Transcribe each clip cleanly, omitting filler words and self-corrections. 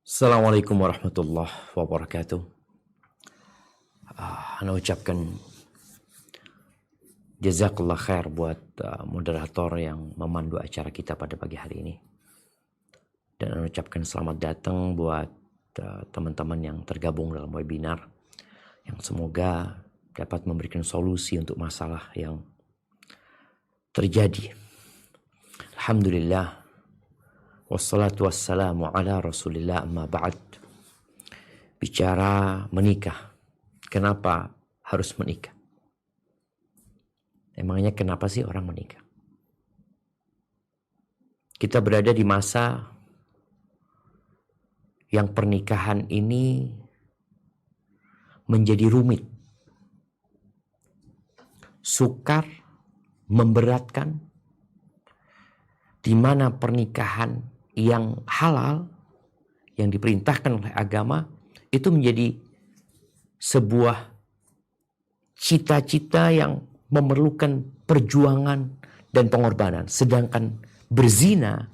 Assalamualaikum warahmatullahi wabarakatuh. Ana ucapkan jazakallah khair buat moderator yang memandu acara kita pada pagi hari ini. Dan ana ucapkan selamat datang buat teman-teman yang tergabung dalam webinar yang semoga dapat memberikan solusi untuk masalah yang terjadi. Alhamdulillah. Wassalatu wassalamu ala rasulillah amma ba'd. Bicara menikah. Kenapa harus menikah? Emangnya kenapa sih orang menikah? Kita berada di masa yang pernikahan ini menjadi rumit. Sukar, memberatkan, di mana pernikahan yang halal, yang diperintahkan oleh agama, itu menjadi sebuah cita-cita yang memerlukan perjuangan dan pengorbanan. Sedangkan berzina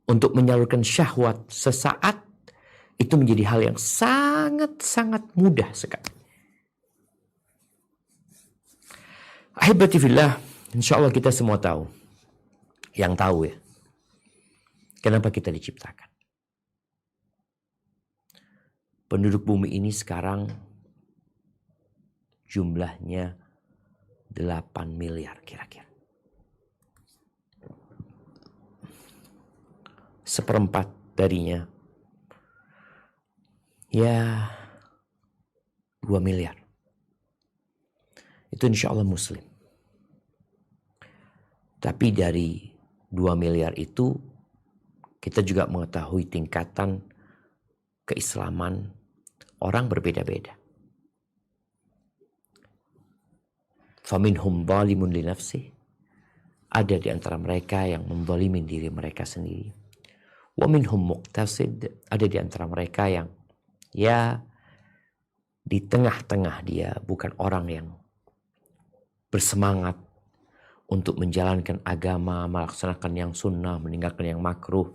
untuk menyalurkan syahwat sesaat, itu menjadi hal yang sangat-sangat mudah sekali. Ahibati fillah, insya Allah kita semua tahu. Yang tahu ya, kenapa kita diciptakan. Penduduk bumi ini sekarang jumlahnya 8 miliar kira-kira. Seperempat darinya ya 2 miliar. Itu insya Allah muslim. Tapi dari 2 miliar itu kita juga mengetahui tingkatan keislaman orang berbeda-beda. Faminhum zalimun li nafsih. Ada di antara mereka yang menzalimi diri mereka sendiri. Wa minhum muqtasid. Ada di antara mereka yang ya di tengah-tengah, dia bukan orang yang bersemangat untuk menjalankan agama, melaksanakan yang sunnah, meninggalkan yang makruh.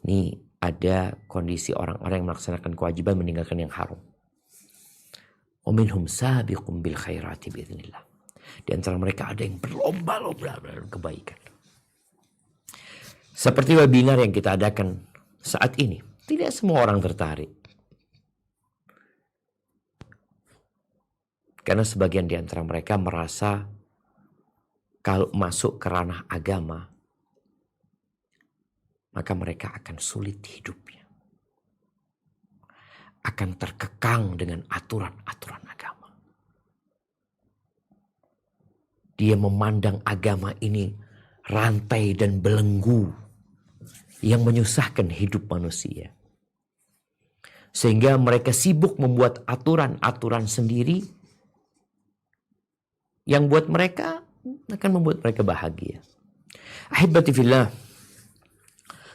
Ini ada kondisi orang-orang yang melaksanakan kewajiban, meninggalkan yang haram. Wa minhum sabiqun bil khairati biidznillah. Di antara mereka ada yang berlomba-lomba dalam kebaikan. Seperti webinar yang kita adakan saat ini, tidak semua orang tertarik. Karena sebagian di antara mereka merasa kalau masuk ke ranah agama, maka mereka akan sulit hidupnya. Akan terkekang dengan aturan-aturan agama. Dia memandang agama ini rantai dan belenggu yang menyusahkan hidup manusia. Sehingga mereka sibuk membuat aturan-aturan sendiri yang buat mereka akan membuat mereka bahagia. Ahibati fillah,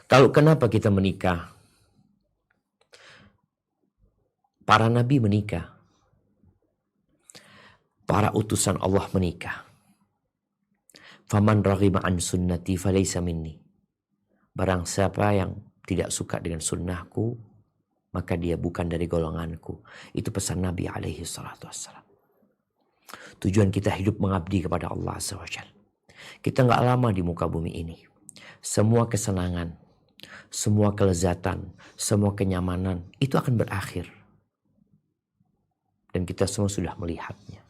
kalau kenapa kita menikah? Para nabi menikah. Para utusan Allah menikah. Faman raghiba an sunnati falaysa minni. Barang siapa yang tidak suka dengan sunnahku, maka dia bukan dari golonganku. Itu pesan Nabi alaihi salatu wassalam. Tujuan kita hidup mengabdi kepada Allah Azza wa Jalla. Kita gak lama di muka bumi ini. Semua kesenangan, semua kelezatan, semua kenyamanan itu akan berakhir. Dan kita semua sudah melihatnya.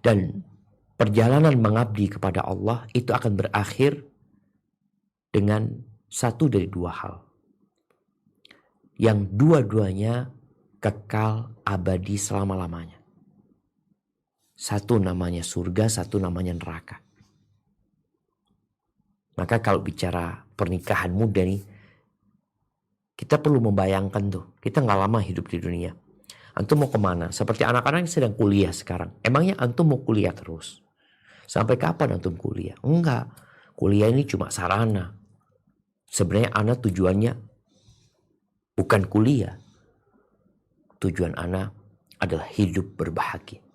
Dan perjalanan mengabdi kepada Allah itu akan berakhir dengan satu dari dua hal. Yang dua-duanya kekal abadi selama-lamanya. Satu namanya surga, satu namanya neraka. Maka kalau bicara pernikahan muda nih, kita perlu membayangkan tuh, kita gak lama hidup di dunia. Antum mau kemana? Seperti anak-anak yang sedang kuliah sekarang. Emangnya antum mau kuliah terus? Sampai kapan antum kuliah? Enggak. Kuliah ini cuma sarana. Sebenarnya anak tujuannya bukan kuliah. Tujuan anak adalah hidup berbahagia.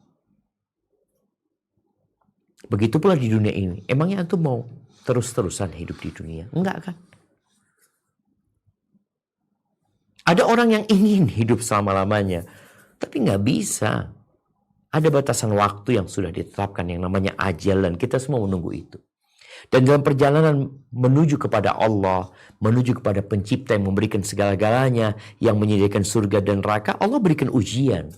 Begitu pula di dunia ini. Emangnya antum mau terus-terusan hidup di dunia? Enggak kan? Ada orang yang ingin hidup selama-lamanya, tapi nggak bisa. Ada batasan waktu yang sudah ditetapkan yang namanya ajal, dan kita semua menunggu itu. Dan dalam perjalanan menuju kepada Allah, menuju kepada pencipta yang memberikan segala-galanya, yang menyediakan surga dan neraka, Allah berikan ujian.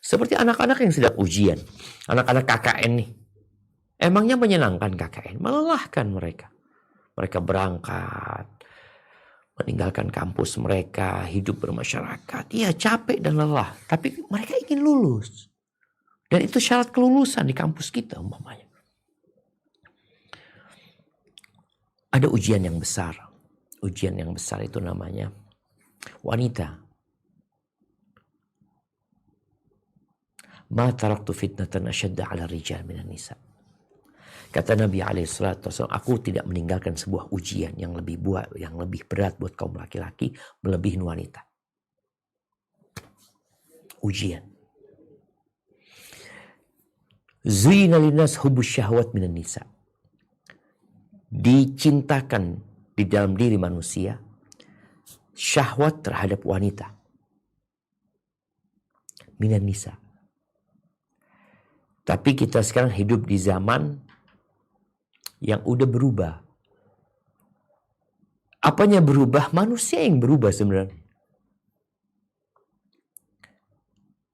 Seperti anak-anak yang sedang ujian. Anak-anak KKN nih. Emangnya menyenangkan KKN? Melelahkan mereka. Mereka berangkat, meninggalkan kampus mereka, hidup bermasyarakat. Iya, capek dan lelah. Tapi mereka ingin lulus. Dan itu syarat kelulusan di kampus kita umpamanya. Ada ujian yang besar. Ujian yang besar itu namanya wanita. Ma taraktu fitnatan asyadda ala rijal minan nisa. Kata Nabi SAW, aku tidak meninggalkan sebuah ujian yang lebih berat buat kaum laki-laki melebihi wanita. Ujian. Zuyina linnas hubus syahwat minan nisa. Dicintakan di dalam diri manusia syahwat terhadap wanita. Minan nisa. Tapi kita sekarang hidup di zaman yang udah berubah. Apanya berubah? Manusia yang berubah sebenarnya.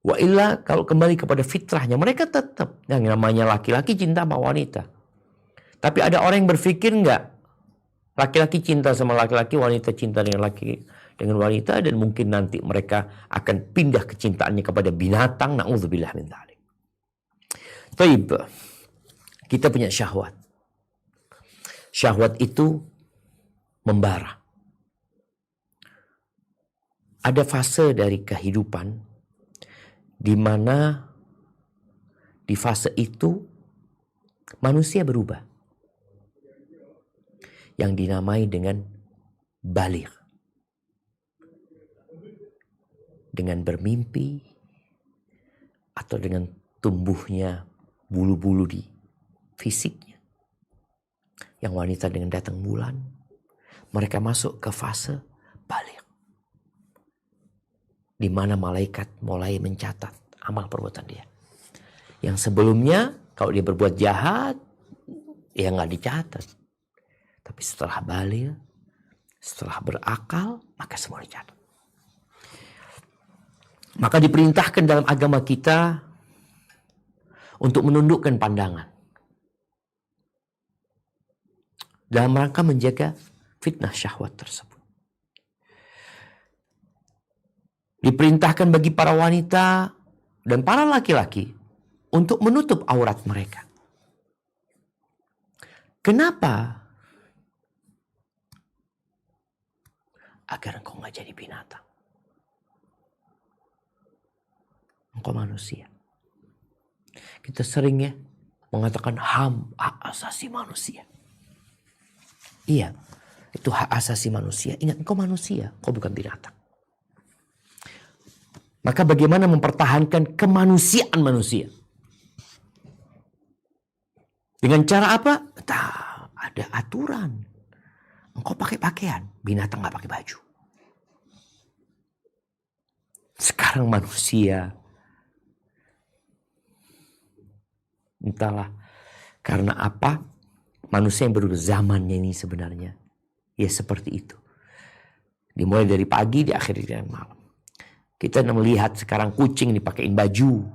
Wa illa, kalau kembali kepada fitrahnya, mereka tetap yang namanya laki-laki cinta sama wanita. Tapi ada orang yang berpikir enggak, laki-laki cinta sama laki-laki, wanita cinta dengan wanita, dan mungkin nanti mereka akan pindah kecintaannya kepada binatang. Na'udzubillah min dzalik. Taib, kita punya syahwat. Syahwat itu membara. Ada fase dari kehidupan di mana di fase itu manusia berubah, yang dinamai dengan baligh, dengan bermimpi atau dengan tumbuhnya bulu-bulu di fisiknya. Yang wanita dengan datang bulan, mereka masuk ke fase baligh, di mana malaikat mulai mencatat amal perbuatan dia. Yang sebelumnya kalau dia berbuat jahat, ya nggak dicatat. Tapi setelah baligh, setelah berakal, maka semua dicatat. Maka diperintahkan dalam agama kita untuk menundukkan pandangan, dalam rangka menjaga fitnah syahwat tersebut. Diperintahkan bagi para wanita dan para laki-laki untuk menutup aurat mereka. Kenapa? Agar engkau gak jadi binatang. Engkau manusia. Kita sering ya mengatakan hak asasi manusia. Iya, itu hak asasi manusia. Ingat, engkau manusia, engkau bukan binatang. Maka bagaimana mempertahankan kemanusiaan manusia? Dengan cara apa? Ada aturan. Engkau pakai pakaian, binatang gak pakai baju. Sekarang manusia, entahlah karena apa, manusia yang berubah zamannya ini sebenarnya ya seperti itu. Dimulai dari pagi, diakhiri dengan malam. Kita melihat sekarang kucing dipakein baju,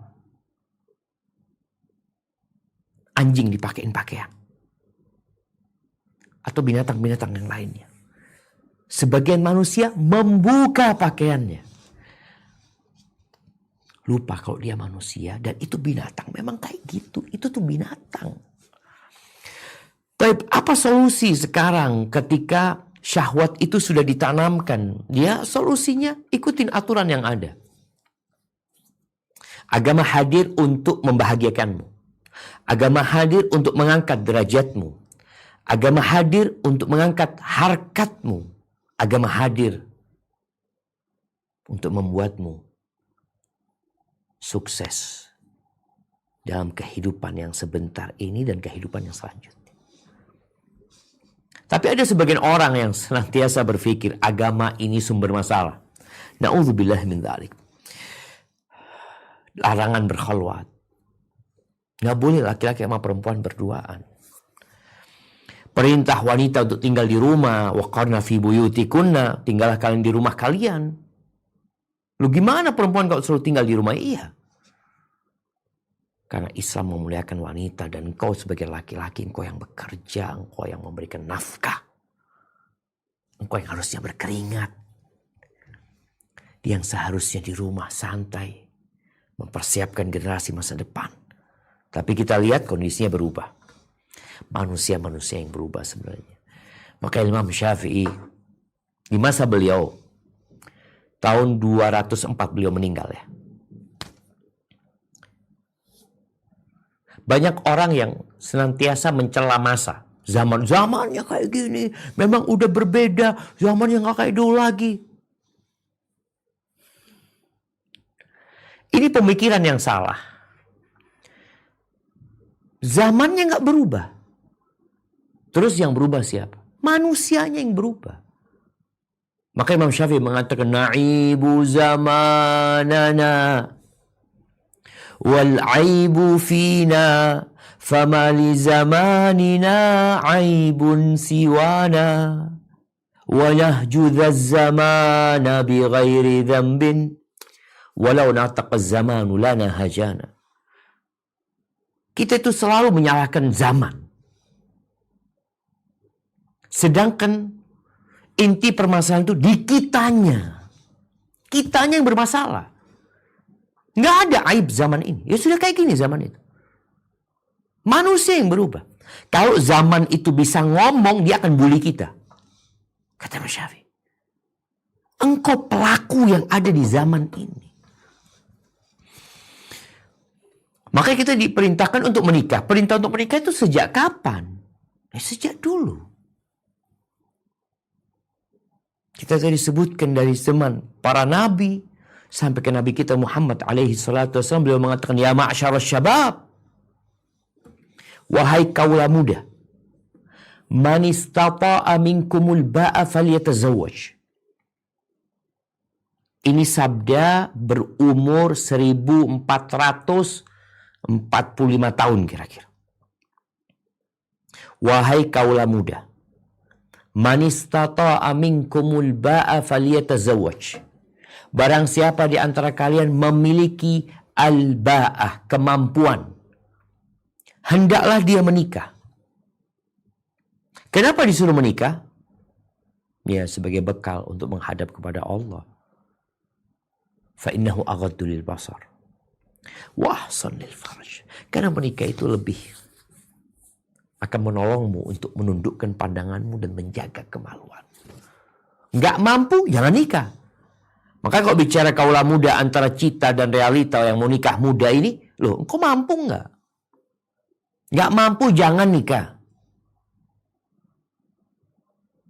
anjing dipakein pakaian, atau binatang-binatang yang lainnya. Sebagian manusia membuka pakaiannya. Lupa kalau dia manusia dan itu binatang. Memang kayak gitu, itu tuh binatang. Tapi apa solusi sekarang ketika syahwat itu sudah ditanamkan? Dia solusinya ikutin aturan yang ada. Agama hadir untuk membahagiakanmu. Agama hadir untuk mengangkat derajatmu. Agama hadir untuk mengangkat harkatmu. Agama hadir untuk membuatmu sukses dalam kehidupan yang sebentar ini dan kehidupan yang selanjutnya. Tapi ada sebagian orang yang senantiasa berpikir agama ini sumber masalah. Na'udzubillah min dzalik. Larangan berkhalwat. Nggak boleh laki-laki sama perempuan berduaan. Perintah wanita untuk tinggal di rumah. Waqarna fi buyutikunna. Tinggallah kalian di rumah kalian. Lu gimana perempuan kalau suruh tinggal di rumah? Iya. Karena Islam memuliakan wanita. Dan engkau sebagai laki-laki, engkau yang bekerja. Engkau yang memberikan nafkah. Engkau yang harusnya berkeringat. Yang seharusnya di rumah santai. Mempersiapkan generasi masa depan. Tapi kita lihat kondisinya berubah. Manusia-manusia yang berubah sebenarnya. Maka Imam Syafi'i di masa beliau tahun 204 beliau meninggal ya. Banyak orang yang senantiasa mencela masa. Zamannya kayak gini. Memang udah berbeda. Zamannya gak kayak dulu lagi. Ini pemikiran yang salah. Zamannya gak berubah. Terus yang berubah siapa? Manusianya yang berubah. Maka Imam Syafi'i mengatakan, na'ibu zamanana wal aibu fina fama li zamanina aibun siwana wa nahjudha zamana bi ghairi dhanbin walau nataqa zamanu lana hajana. Kita itu selalu menyalahkan zaman. Sedangkan inti permasalahan itu di kitanya. Kitanya yang bermasalah. Nggak ada aib zaman ini. Ya sudah kayak gini zaman itu. Manusia yang berubah. Kalau zaman itu bisa ngomong, dia akan bully kita. Kata Mas Syafi'i. Engkau pelaku yang ada di zaman ini. Maka kita diperintahkan untuk menikah. Perintah untuk menikah itu sejak kapan? Sejak dulu. Kita tadi sebutkan dari zaman para nabi sampai ke nabi kita Muhammad alaihi salatu wasallam, beliau mengatakan, ya ma'syarasy syabab, wahai kaula muda, man istata'a minkumul ba'a falyatazawwaj. Ini sabda berumur 1445 tahun kira-kira. Wahai kaula muda, man istata'a minkumul ba'a falyatazawwaj. Barang siapa di antara kalian memiliki al-ba'ah, kemampuan, hendaklah dia menikah. Kenapa disuruh menikah? Ya, sebagai bekal untuk menghadap kepada Allah. Fa innahu aghaddu lil basar wa ahsan lil farj. Karena menikah itu lebih akan menolongmu untuk menundukkan pandanganmu dan menjaga kemaluan. Nggak mampu, jangan nikah. Maka kalau bicara kaula muda antara cita dan realita yang mau nikah muda ini, loh, engkau mampu nggak? Nggak mampu, jangan nikah.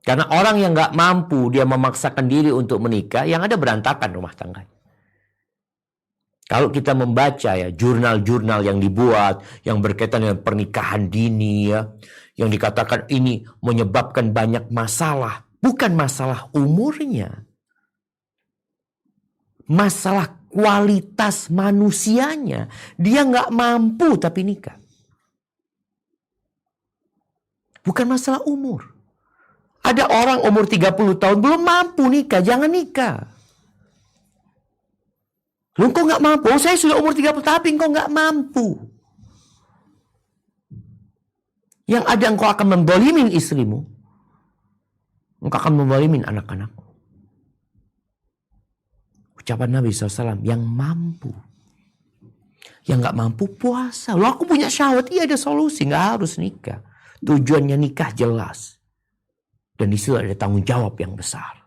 Karena orang yang nggak mampu, dia memaksakan diri untuk menikah, yang ada berantakan rumah tangga. Kalau kita membaca ya jurnal-jurnal yang dibuat yang berkaitan dengan pernikahan dini ya, yang dikatakan ini menyebabkan banyak masalah, bukan masalah umurnya. Masalah kualitas manusianya. Dia nggak mampu tapi nikah. Bukan masalah umur. Ada orang umur 30 tahun belum mampu nikah, jangan nikah. Lu kok nggak mampu? Oh, saya sudah umur 30 tapi engkau nggak mampu. Yang ada engkau akan mendolimin istrimu. Engkau akan mendolimin anak-anakmu. Ucapan Nabi SAW, yang mampu. Yang nggak mampu puasa. Loh, aku punya syahwat, iya ada solusi, nggak harus nikah. Tujuannya nikah jelas. Dan di situ ada tanggung jawab yang besar.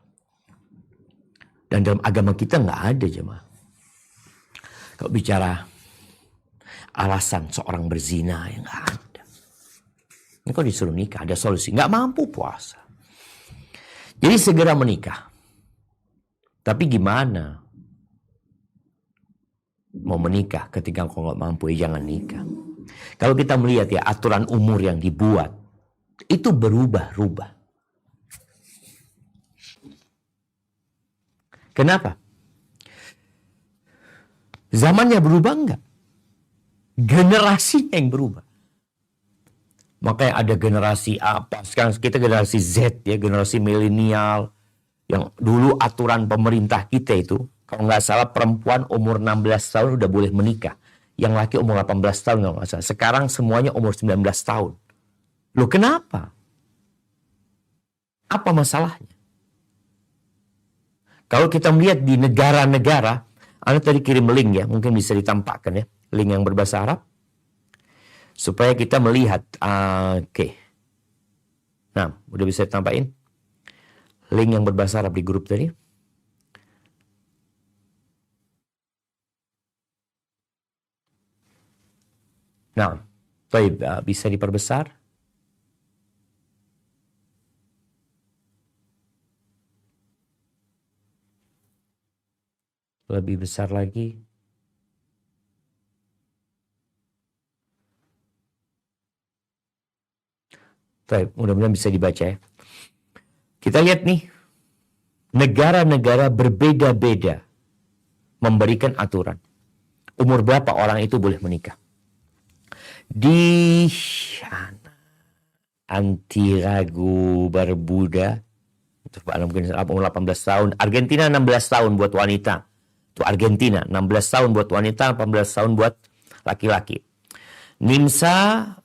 Dan dalam agama kita nggak ada jemaah. Kalau bicara alasan seorang berzina, yang nggak ada. Ini kok disuruh nikah, ada solusi. Nggak mampu puasa. Jadi segera menikah. Tapi gimana? Mau menikah ketika kau nggak mampu, ya jangan nikah. Kalau kita melihat ya aturan umur yang dibuat, itu berubah-ubah. Kenapa? Zamannya berubah enggak? Generasinya yang berubah. Makanya ada generasi apa? Sekarang kita generasi Z ya, generasi milenial. Yang dulu aturan pemerintah kita itu, kalau nggak salah perempuan umur 16 tahun udah boleh menikah. Yang laki umur 18 tahun kalau nggak salah. Sekarang semuanya umur 19 tahun. Loh kenapa? Apa masalahnya? Kalau kita melihat di negara-negara, Anda tadi kirim link ya, mungkin bisa ditampakkan ya, link yang berbahasa Arab. Supaya kita melihat, oke. Nah, udah bisa ditampakin link yang berbahasa Arab di grup tadi. Nah, baik, bisa diperbesar. Lebih besar lagi. Baik, mudah-mudahan bisa dibaca ya. Kita lihat nih, negara-negara berbeda-beda memberikan aturan. Umur berapa orang itu boleh menikah. Di Antigua Barbuda, mungkin umur 18 tahun. Argentina 16 tahun buat wanita. Itu Argentina, 16 tahun buat wanita, 18 tahun buat laki-laki. Nimsa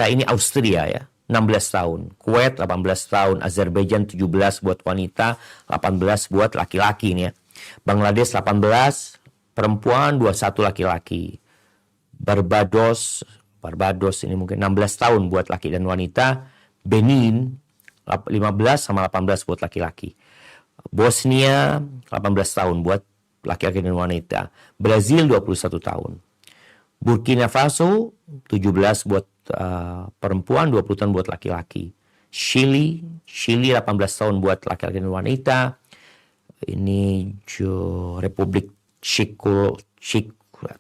ini Austria ya, 16 tahun. Kuwait 18 tahun, Azerbaijan 17 buat wanita, 18 buat laki-laki nih ya. Bangladesh 18 perempuan, 21 laki-laki. Barbados ini mungkin 16 tahun buat laki dan wanita. Benin 15 sama 18 buat laki-laki. Bosnia 18 tahun buat laki-laki dan wanita. Brazil 21 tahun. Burkina Faso 17 buat perempuan, 20 tahun buat laki-laki. Chili 18 tahun buat laki-laki dan wanita. Ini Republik Czech,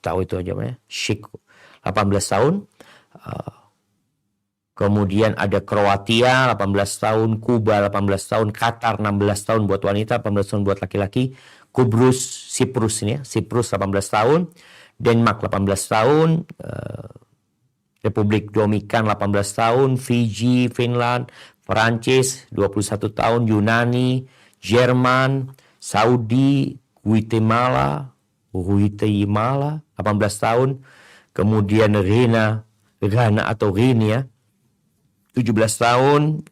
tahu itu aja ya. Czech 18 tahun. Kemudian ada Kroasia 18 tahun, Kuba 18 tahun, Qatar 16 tahun buat wanita, 18 tahun buat laki-laki. Siprus ini ya, Siprus 18 tahun, Denmark 18 tahun, Republik Dominikan 18 tahun, Fiji, Finland, Perancis 21 tahun, Yunani, Jerman, Saudi, Guatemala 18 tahun, kemudian Ghana atau Guinea 17 tahun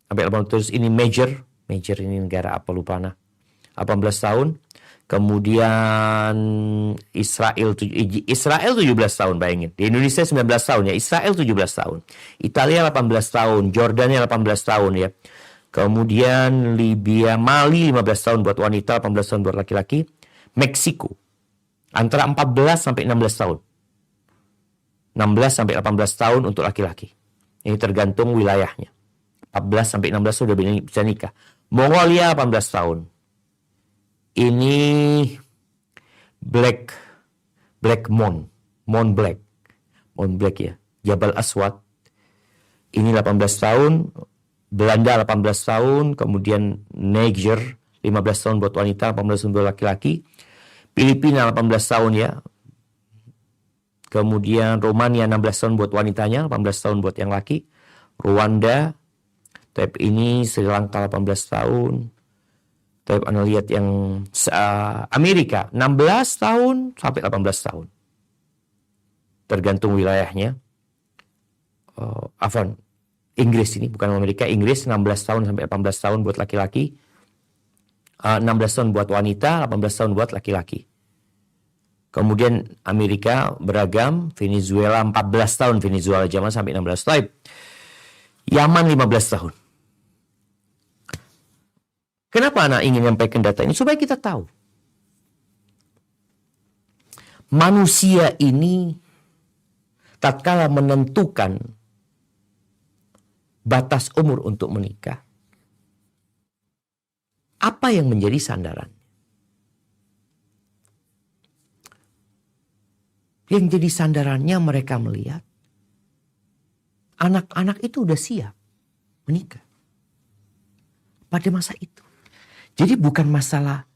sampai 18 tahun. Ini Major ini negara apa lupa nah. 18 tahun. Kemudian Israel 17 tahun, bayangin. Di Indonesia 19 tahun ya, Israel 17 tahun. Italia 18 tahun, Jordania 18 tahun ya. Kemudian Libya, Mali 15 tahun buat wanita, 18 tahun buat laki-laki. Meksiko antara 14 sampai 16 tahun. 16 sampai 18 tahun untuk laki-laki. Ini tergantung wilayahnya. 14 sampai 16 sudah bisa nikah. Mongolia 18 tahun. Ini Mont Black ya. Jabal Aswad. Ini 18 tahun. Belanda 18 tahun. Kemudian Niger 15 tahun buat wanita, 18 tahun buat laki-laki. Filipina 18 tahun ya. Kemudian Romania 16 tahun buat wanitanya, 18 tahun buat yang laki. Rwanda, tab ini Sri Lanka 18 tahun. Tab Anda lihat yang Amerika 16 tahun sampai 18 tahun. Tergantung wilayahnya. Inggris ini bukan Amerika, Inggris 16 tahun sampai 18 tahun buat laki-laki. 16 tahun buat wanita, 18 tahun buat laki-laki. Kemudian Amerika beragam, Venezuela 14 tahun, Venezuela zaman sampai 16 tahun. Yaman 15 tahun. Kenapa anak ingin menyampaikan data ini? Supaya kita tahu. Manusia ini tatkala menentukan batas umur untuk menikah, apa yang menjadi sandaran? Yang jadi sandarannya mereka melihat anak-anak itu udah siap menikah pada masa itu. Jadi bukan masalah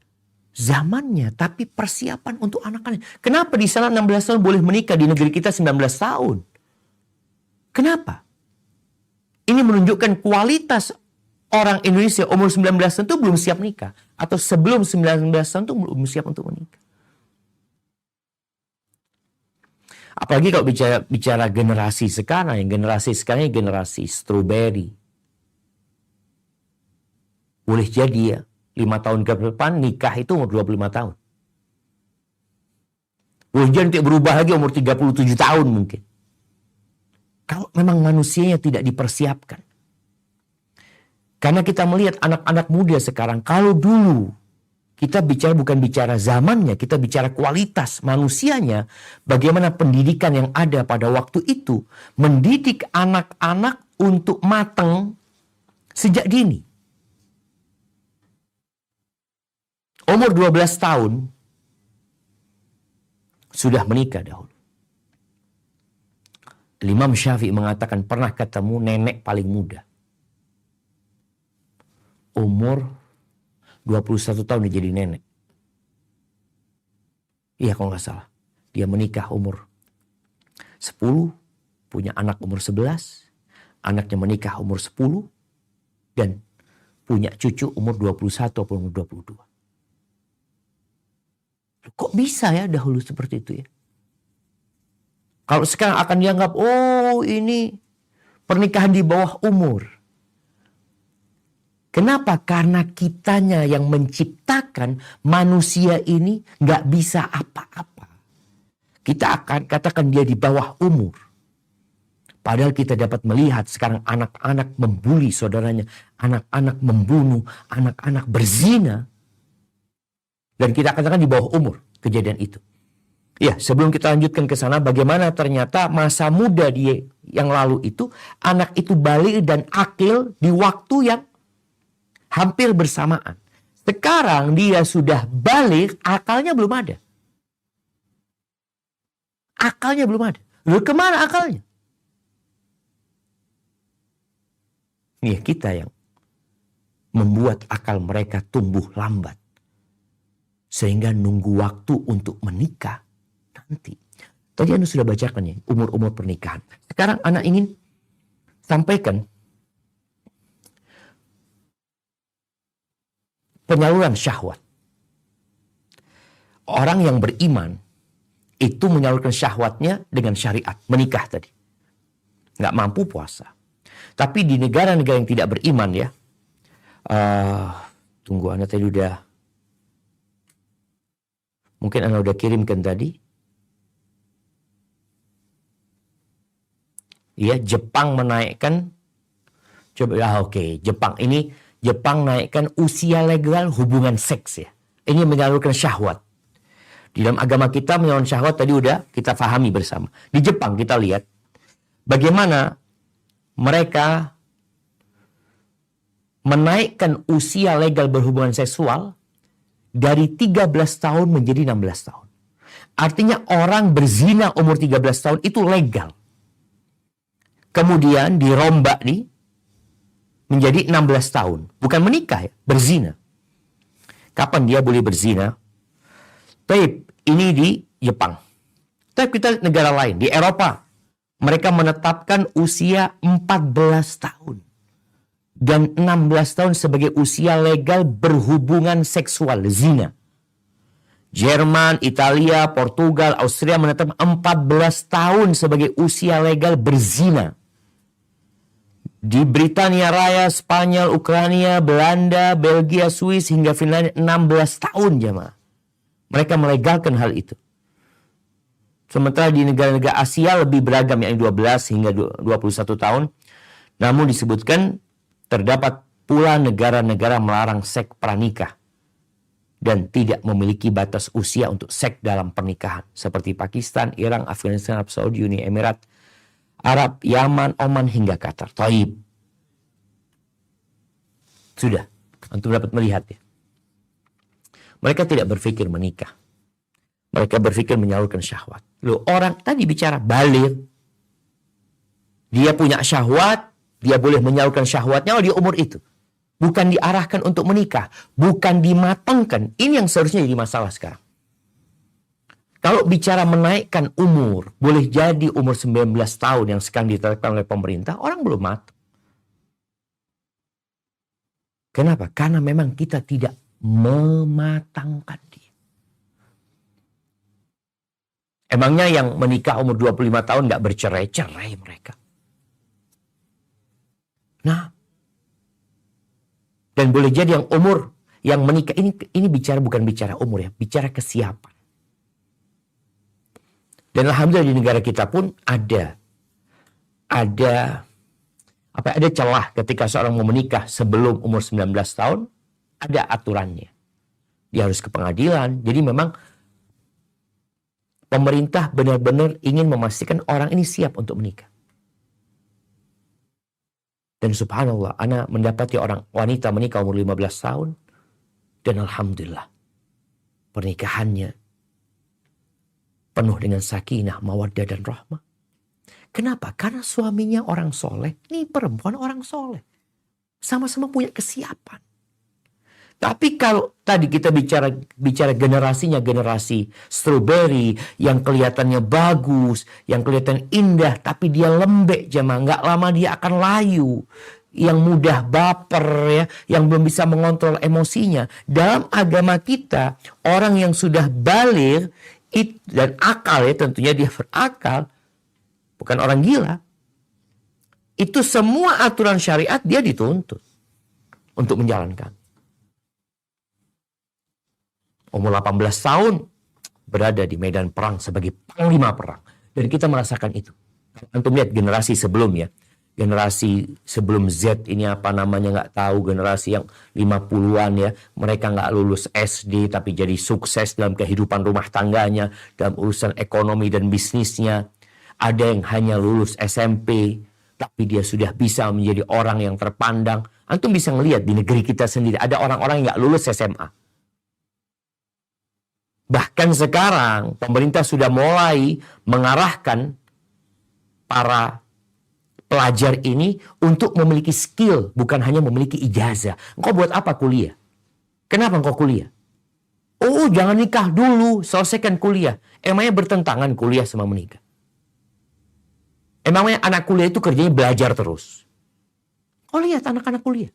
zamannya, tapi persiapan untuk anak-anak. Kenapa di sana 16 tahun boleh menikah, di negeri kita 19 tahun? Kenapa? Ini menunjukkan kualitas orang Indonesia umur 19 tahun itu belum siap nikah. Atau sebelum 19 tahun itu belum siap untuk menikah. Apalagi kalau bicara generasi sekarang, generasi strawberry. Boleh jadi ya, 5 tahun ke depan nikah itu umur 25 tahun. Boleh jadi nanti berubah lagi umur 37 tahun mungkin. Kalau memang manusianya tidak dipersiapkan. Karena kita melihat anak-anak muda sekarang, kalau dulu kita bukan bicara zamannya, kita bicara kualitas manusianya, bagaimana pendidikan yang ada pada waktu itu, mendidik anak-anak untuk matang sejak dini. Umur 12 tahun, sudah menikah dahulu. Imam Syafi'i mengatakan pernah ketemu nenek paling muda. Umur 21 tahun dia jadi nenek. Iya kalau nggak salah. Dia menikah umur 10, punya anak umur 11, anaknya menikah umur 10, dan punya cucu umur 21 atau umur 22. Kok bisa ya dahulu seperti itu ya? Kalau sekarang akan dianggap, oh ini pernikahan di bawah umur. Kenapa? Karena kitanya yang menciptakan manusia ini nggak bisa apa-apa. Kita akan katakan dia di bawah umur. Padahal kita dapat melihat sekarang anak-anak membuli saudaranya. Anak-anak membunuh, anak-anak berzina. Dan kita katakan di bawah umur kejadian itu. Ya, sebelum kita lanjutkan ke sana, bagaimana ternyata masa muda dia yang lalu itu, anak itu balik dan akil di waktu yang hampir bersamaan. Sekarang dia sudah balik, akalnya belum ada. Akalnya belum ada. Lalu kemana akalnya? Ya kita yang membuat akal mereka tumbuh lambat. Sehingga nunggu waktu untuk menikah nanti. Tadi Anda sudah bacakan ya, umur-umur pernikahan. Sekarang anak ingin sampaikan penyaluran syahwat. Orang yang beriman itu menyalurkan syahwatnya dengan syariat. Menikah tadi. Nggak mampu puasa. Tapi di negara-negara yang tidak beriman ya. Tunggu, Anda tadi udah. Mungkin Anda udah kirimkan tadi. Ya, Jepang menaikkan. Coba, oke. Jepang naikkan usia legal hubungan seks ya. Ini menyalurkan syahwat. Di dalam agama kita menyalurkan syahwat tadi udah kita fahami bersama. Di Jepang kita lihat bagaimana mereka menaikkan usia legal berhubungan seksual dari 13 tahun menjadi 16 tahun. Artinya orang berzina umur 13 tahun itu legal. Kemudian dirombak nih menjadi 16 tahun. Bukan menikah ya, berzina. Kapan dia boleh berzina? Tapi ini di Jepang. Tapi kita lihat negara lain, di Eropa. Mereka menetapkan usia 14 tahun. Dan 16 tahun sebagai usia legal berhubungan seksual, zina. Jerman, Italia, Portugal, Austria menetapkan 14 tahun sebagai usia legal berzina. Di Britania Raya, Spanyol, Ukraina, Belanda, Belgia, Swiss, hingga Finlandia 16 tahun jemaah. Mereka melegalkan hal itu. Sementara di negara-negara Asia lebih beragam, yakni 12 hingga 21 tahun. Namun disebutkan terdapat pula negara-negara melarang seks pranikah dan tidak memiliki batas usia untuk seks dalam pernikahan. Seperti Pakistan, Iran, Afghanistan, Arab Saudi, Uni Emirat Arab, Yaman, Oman, hingga Qatar. Taib. Sudah, antum dapat melihat ya. Mereka tidak berpikir menikah. Mereka berpikir menyalurkan syahwat. Loh, orang tadi bicara balik. Dia punya syahwat, dia boleh menyalurkan syahwatnya, oh dia umur itu. bukan diarahkan untuk menikah, bukan dimatangkan. Ini yang seharusnya jadi masalah sekarang. Kalau bicara menaikkan umur, boleh jadi umur 19 tahun yang sekarang ditetapkan oleh pemerintah, orang belum matang. Kenapa? Karena memang kita tidak mematangkan dia. Emangnya yang menikah umur 25 tahun nggak bercerai-cerai mereka? Nah, dan boleh jadi yang umur yang menikah ini bicara bukan bicara umur ya, bicara kesiapan. Dan alhamdulillah di negara kita pun ada celah ketika seorang mau menikah sebelum umur 19 tahun, ada aturannya. Dia harus ke pengadilan. Jadi memang pemerintah benar-benar ingin memastikan orang ini siap untuk menikah. Dan subhanallah, anak mendapati orang wanita menikah umur 15 tahun. Dan alhamdulillah, pernikahannya penuh dengan sakinah, mawaddah, dan rahmah. Kenapa? Karena suaminya orang soleh, ini perempuan orang soleh. Sama-sama punya kesiapan. Tapi kalau tadi kita bicara generasinya, generasi strawberry, yang kelihatannya bagus, yang kelihatan indah, tapi dia lembek jemaah, nggak lama dia akan layu. Yang mudah baper ya, yang belum bisa mengontrol emosinya. Dalam agama kita, orang yang sudah baligh dan akal ya, tentunya dia berakal, bukan orang gila. Itu semua aturan syariat dia dituntut untuk menjalankan. Umur 18 tahun berada di medan perang sebagai panglima perang. Dan kita merasakan itu. Antum lihat generasi sebelumnya. Generasi sebelum Z ini apa namanya nggak tahu. Generasi yang 50-an ya. Mereka nggak lulus SD tapi jadi sukses dalam kehidupan rumah tangganya. Dalam urusan ekonomi dan bisnisnya. Ada yang hanya lulus SMP. Tapi dia sudah bisa menjadi orang yang terpandang. Antum bisa ngelihat di negeri kita sendiri. Ada orang-orang yang nggak lulus SMA. Bahkan sekarang pemerintah sudah mulai mengarahkan para pelajar ini untuk memiliki skill, bukan hanya memiliki ijazah. Engkau buat apa kuliah? Kenapa engkau kuliah? Oh, jangan nikah dulu, selesaikan kuliah. Emangnya bertentangan kuliah sama menikah? Emangnya anak kuliah itu kerjanya belajar terus? Oh, lihat anak-anak kuliah.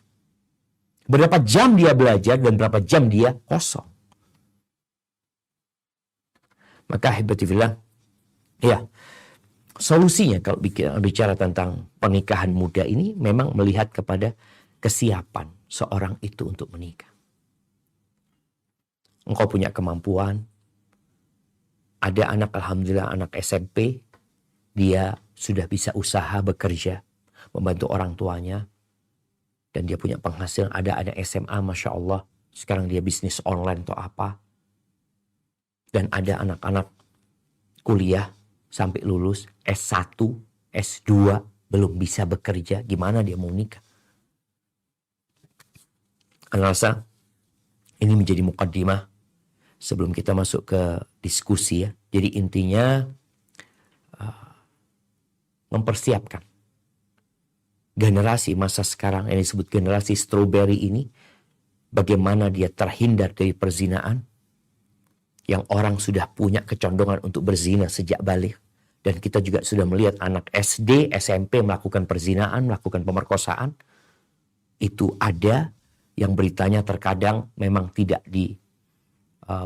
Berapa jam dia belajar dan berapa jam dia kosong. Maka hibatifillah, ya, solusinya kalau bicara tentang pernikahan muda ini memang melihat kepada kesiapan seorang itu untuk menikah. Engkau punya kemampuan. Ada anak, alhamdulillah, anak SMP, dia sudah bisa usaha, bekerja, membantu orang tuanya, dan dia punya penghasilan. Ada anak SMA, Masya Allah, sekarang dia bisnis online atau apa. Dan ada anak-anak kuliah sampai lulus S1, S2 belum bisa bekerja. Gimana dia mau nikah? Ana rasa ini menjadi mukaddimah sebelum kita masuk ke diskusi ya. Jadi intinya mempersiapkan generasi masa sekarang yang disebut generasi strawberry ini. Bagaimana dia terhindar dari perzinaan. Yang orang sudah punya kecondongan untuk berzina sejak balik. Dan kita juga sudah melihat anak SD, SMP melakukan perzinaan, melakukan pemerkosaan. Itu ada yang beritanya terkadang memang tidak di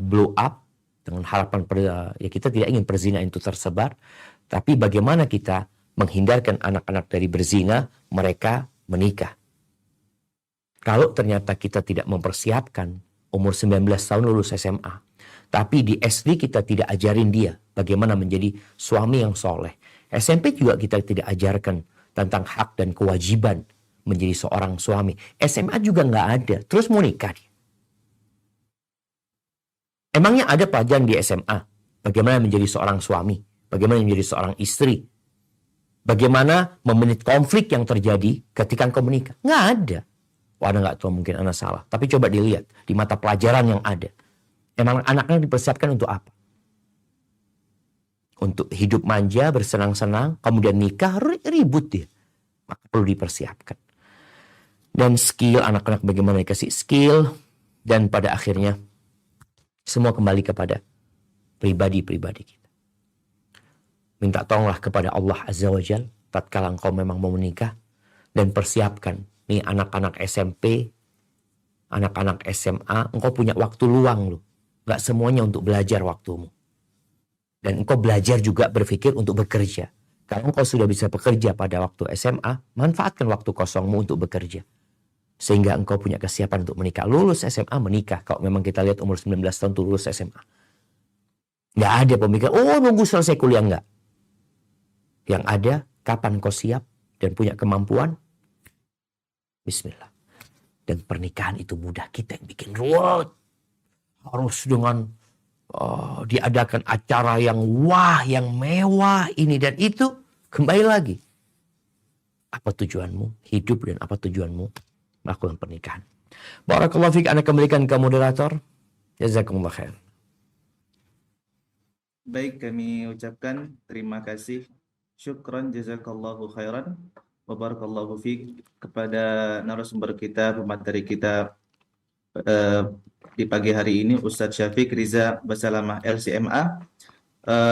blow up. Dengan harapan, ya kita tidak ingin perzinaan itu tersebar. Tapi bagaimana kita menghindarkan anak-anak dari berzina, mereka menikah. Kalau ternyata kita tidak mempersiapkan umur 19 tahun lulus SMA. Tapi di SD kita tidak ajarin dia bagaimana menjadi suami yang soleh. SMP juga kita tidak ajarkan tentang hak dan kewajiban menjadi seorang suami. SMA juga nggak ada. Terus mau nikah dia. Emangnya ada pelajaran di SMA? Bagaimana menjadi seorang suami? Bagaimana menjadi seorang istri? Bagaimana memanage konflik yang terjadi ketika engkau menikah? Nggak ada. Wah, Anda nggak tahu, mungkin Anda salah. Tapi coba dilihat di mata pelajaran yang ada. Emang anaknya dipersiapkan untuk apa? Untuk hidup manja, bersenang-senang, kemudian nikah, ribut dia. Maka perlu dipersiapkan. Dan skill, anak-anak bagaimana dikasih skill. Dan pada akhirnya semua kembali kepada pribadi-pribadi kita. Minta tolonglah kepada Allah Azza wa Jal tatkala engkau memang mau menikah, dan persiapkan nih anak-anak SMP, anak-anak SMA, engkau punya waktu luang loh. Gak semuanya untuk belajar waktumu. Dan engkau belajar juga berpikir untuk bekerja. Kalau engkau sudah bisa bekerja pada waktu SMA, manfaatkan waktu kosongmu untuk bekerja. Sehingga engkau punya kesiapan untuk menikah. Lulus SMA menikah. Kalau memang kita lihat umur 19 tahun tuh lulus SMA. Nggak ada pemikiran, oh nunggu selesai kuliah, nggak. Yang ada, kapan kau siap dan punya kemampuan, bismillah. Dan pernikahan itu mudah, kita yang bikin ruwet. Harus dengan diadakan acara yang wah, yang mewah, ini dan itu. Kembali lagi. Apa tujuanmu hidup dan apa tujuanmu melakukan pernikahan. Barakallahu fiik, Anda kembalikan ke moderator. Jazakumullah khair. Baik, kami ucapkan terima kasih. Syukran jazakallahu khairan. Wa barakallahu fiik kepada narasumber kita, pemateri kita di pagi hari ini, Ustadz Syafiq Riza Basalamah LCMA.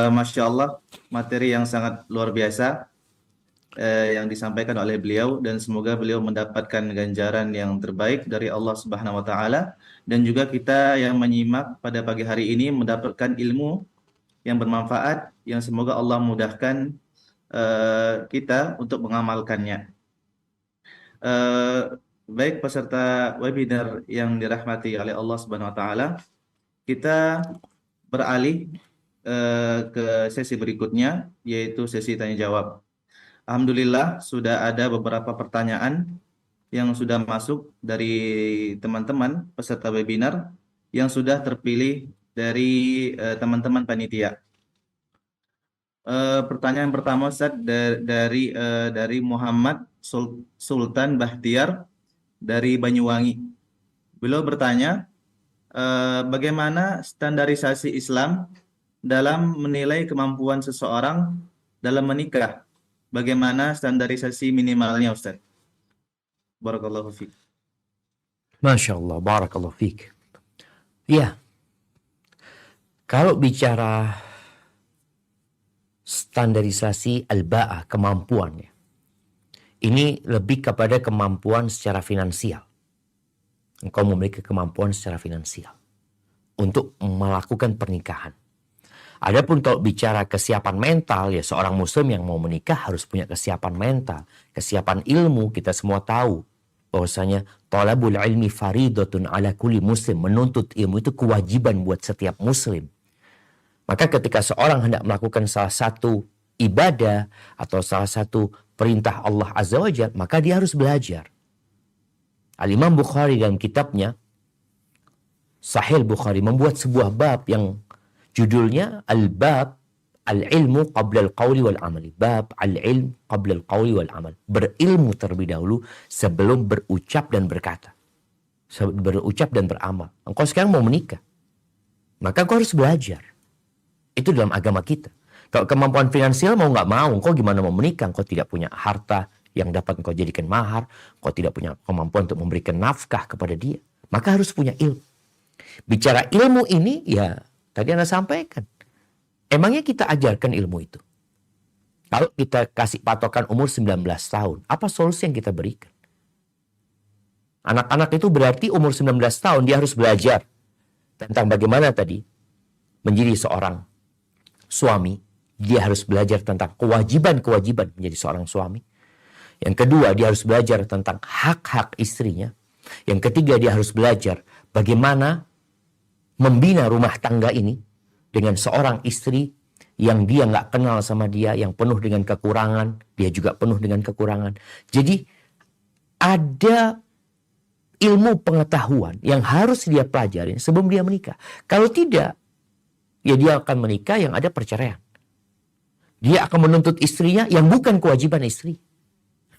Masya Allah, materi yang sangat luar biasa yang disampaikan oleh beliau, dan semoga beliau mendapatkan ganjaran yang terbaik dari Allah Subhanahu wa taala, dan juga kita yang menyimak pada pagi hari ini mendapatkan ilmu yang bermanfaat, yang semoga Allah mudahkan kita untuk mengamalkannya. Baik peserta webinar yang dirahmati oleh Allah Subhanahu wa taala, kita beralih ke sesi berikutnya, yaitu sesi tanya jawab. Alhamdulillah sudah ada beberapa pertanyaan yang sudah masuk dari teman-teman peserta webinar yang sudah terpilih dari teman-teman panitia. Pertanyaan pertama, Ustaz, dari Muhammad Sultan Bahtiar dari Banyuwangi. Beliau bertanya, bagaimana standarisasi Islam dalam menilai kemampuan seseorang dalam menikah? Bagaimana standarisasi minimalnya, Ustaz? Barakallahu fiik. Masya Allah, barakallahu fiik. Ya, kalau bicara standarisasi al-ba'ah, kemampuannya, ini lebih kepada kemampuan secara finansial. Engkau memiliki kemampuan secara finansial untuk melakukan pernikahan. Adapun kalau bicara kesiapan mental, ya seorang muslim yang mau menikah harus punya kesiapan mental, kesiapan ilmu. Kita semua tahu bahwasanya talabul ilmi faridatun ala kulli muslim, menuntut ilmu itu kewajiban buat setiap muslim. Maka ketika seorang hendak melakukan salah satu ibadah atau salah satu perintah Allah Azza wa Jalla, maka dia harus belajar. Al-Imam Bukhari dalam kitabnya Sahih Bukhari membuat sebuah bab yang judulnya Al-Bab Al-Ilmu Qabla Al-Qawli Wal-Amali. Bab Al-Ilm Qabla Al-Qawli Wal-Amal. Berilmu terlebih dahulu sebelum berucap dan berkata. Berucap dan beramal. Engkau sekarang mau menikah, maka engkau harus belajar. Itu dalam agama kita. Kalau kemampuan finansial mau nggak mau, engkau gimana mau menikah? Engkau tidak punya harta yang dapat engkau jadikan mahar. Engkau tidak punya kemampuan untuk memberikan nafkah kepada dia. Maka harus punya ilmu. Bicara ilmu ini, ya tadi Anda sampaikan. Emangnya kita ajarkan ilmu itu? Kalau kita kasih patokan umur 19 tahun, apa solusi yang kita berikan? Anak-anak itu berarti umur 19 tahun dia harus belajar tentang bagaimana tadi menjadi seorang suami. Dia harus belajar tentang kewajiban-kewajiban menjadi seorang suami. Yang kedua, dia harus belajar tentang hak-hak istrinya. Yang ketiga, dia harus belajar bagaimana membina rumah tangga ini dengan seorang istri yang dia nggak kenal sama dia, yang penuh dengan kekurangan, dia juga penuh dengan kekurangan. Jadi ada ilmu pengetahuan yang harus dia pelajarin sebelum dia menikah. Kalau tidak, ya dia akan menikah yang ada perceraian. Dia akan menuntut istrinya yang bukan kewajiban istri.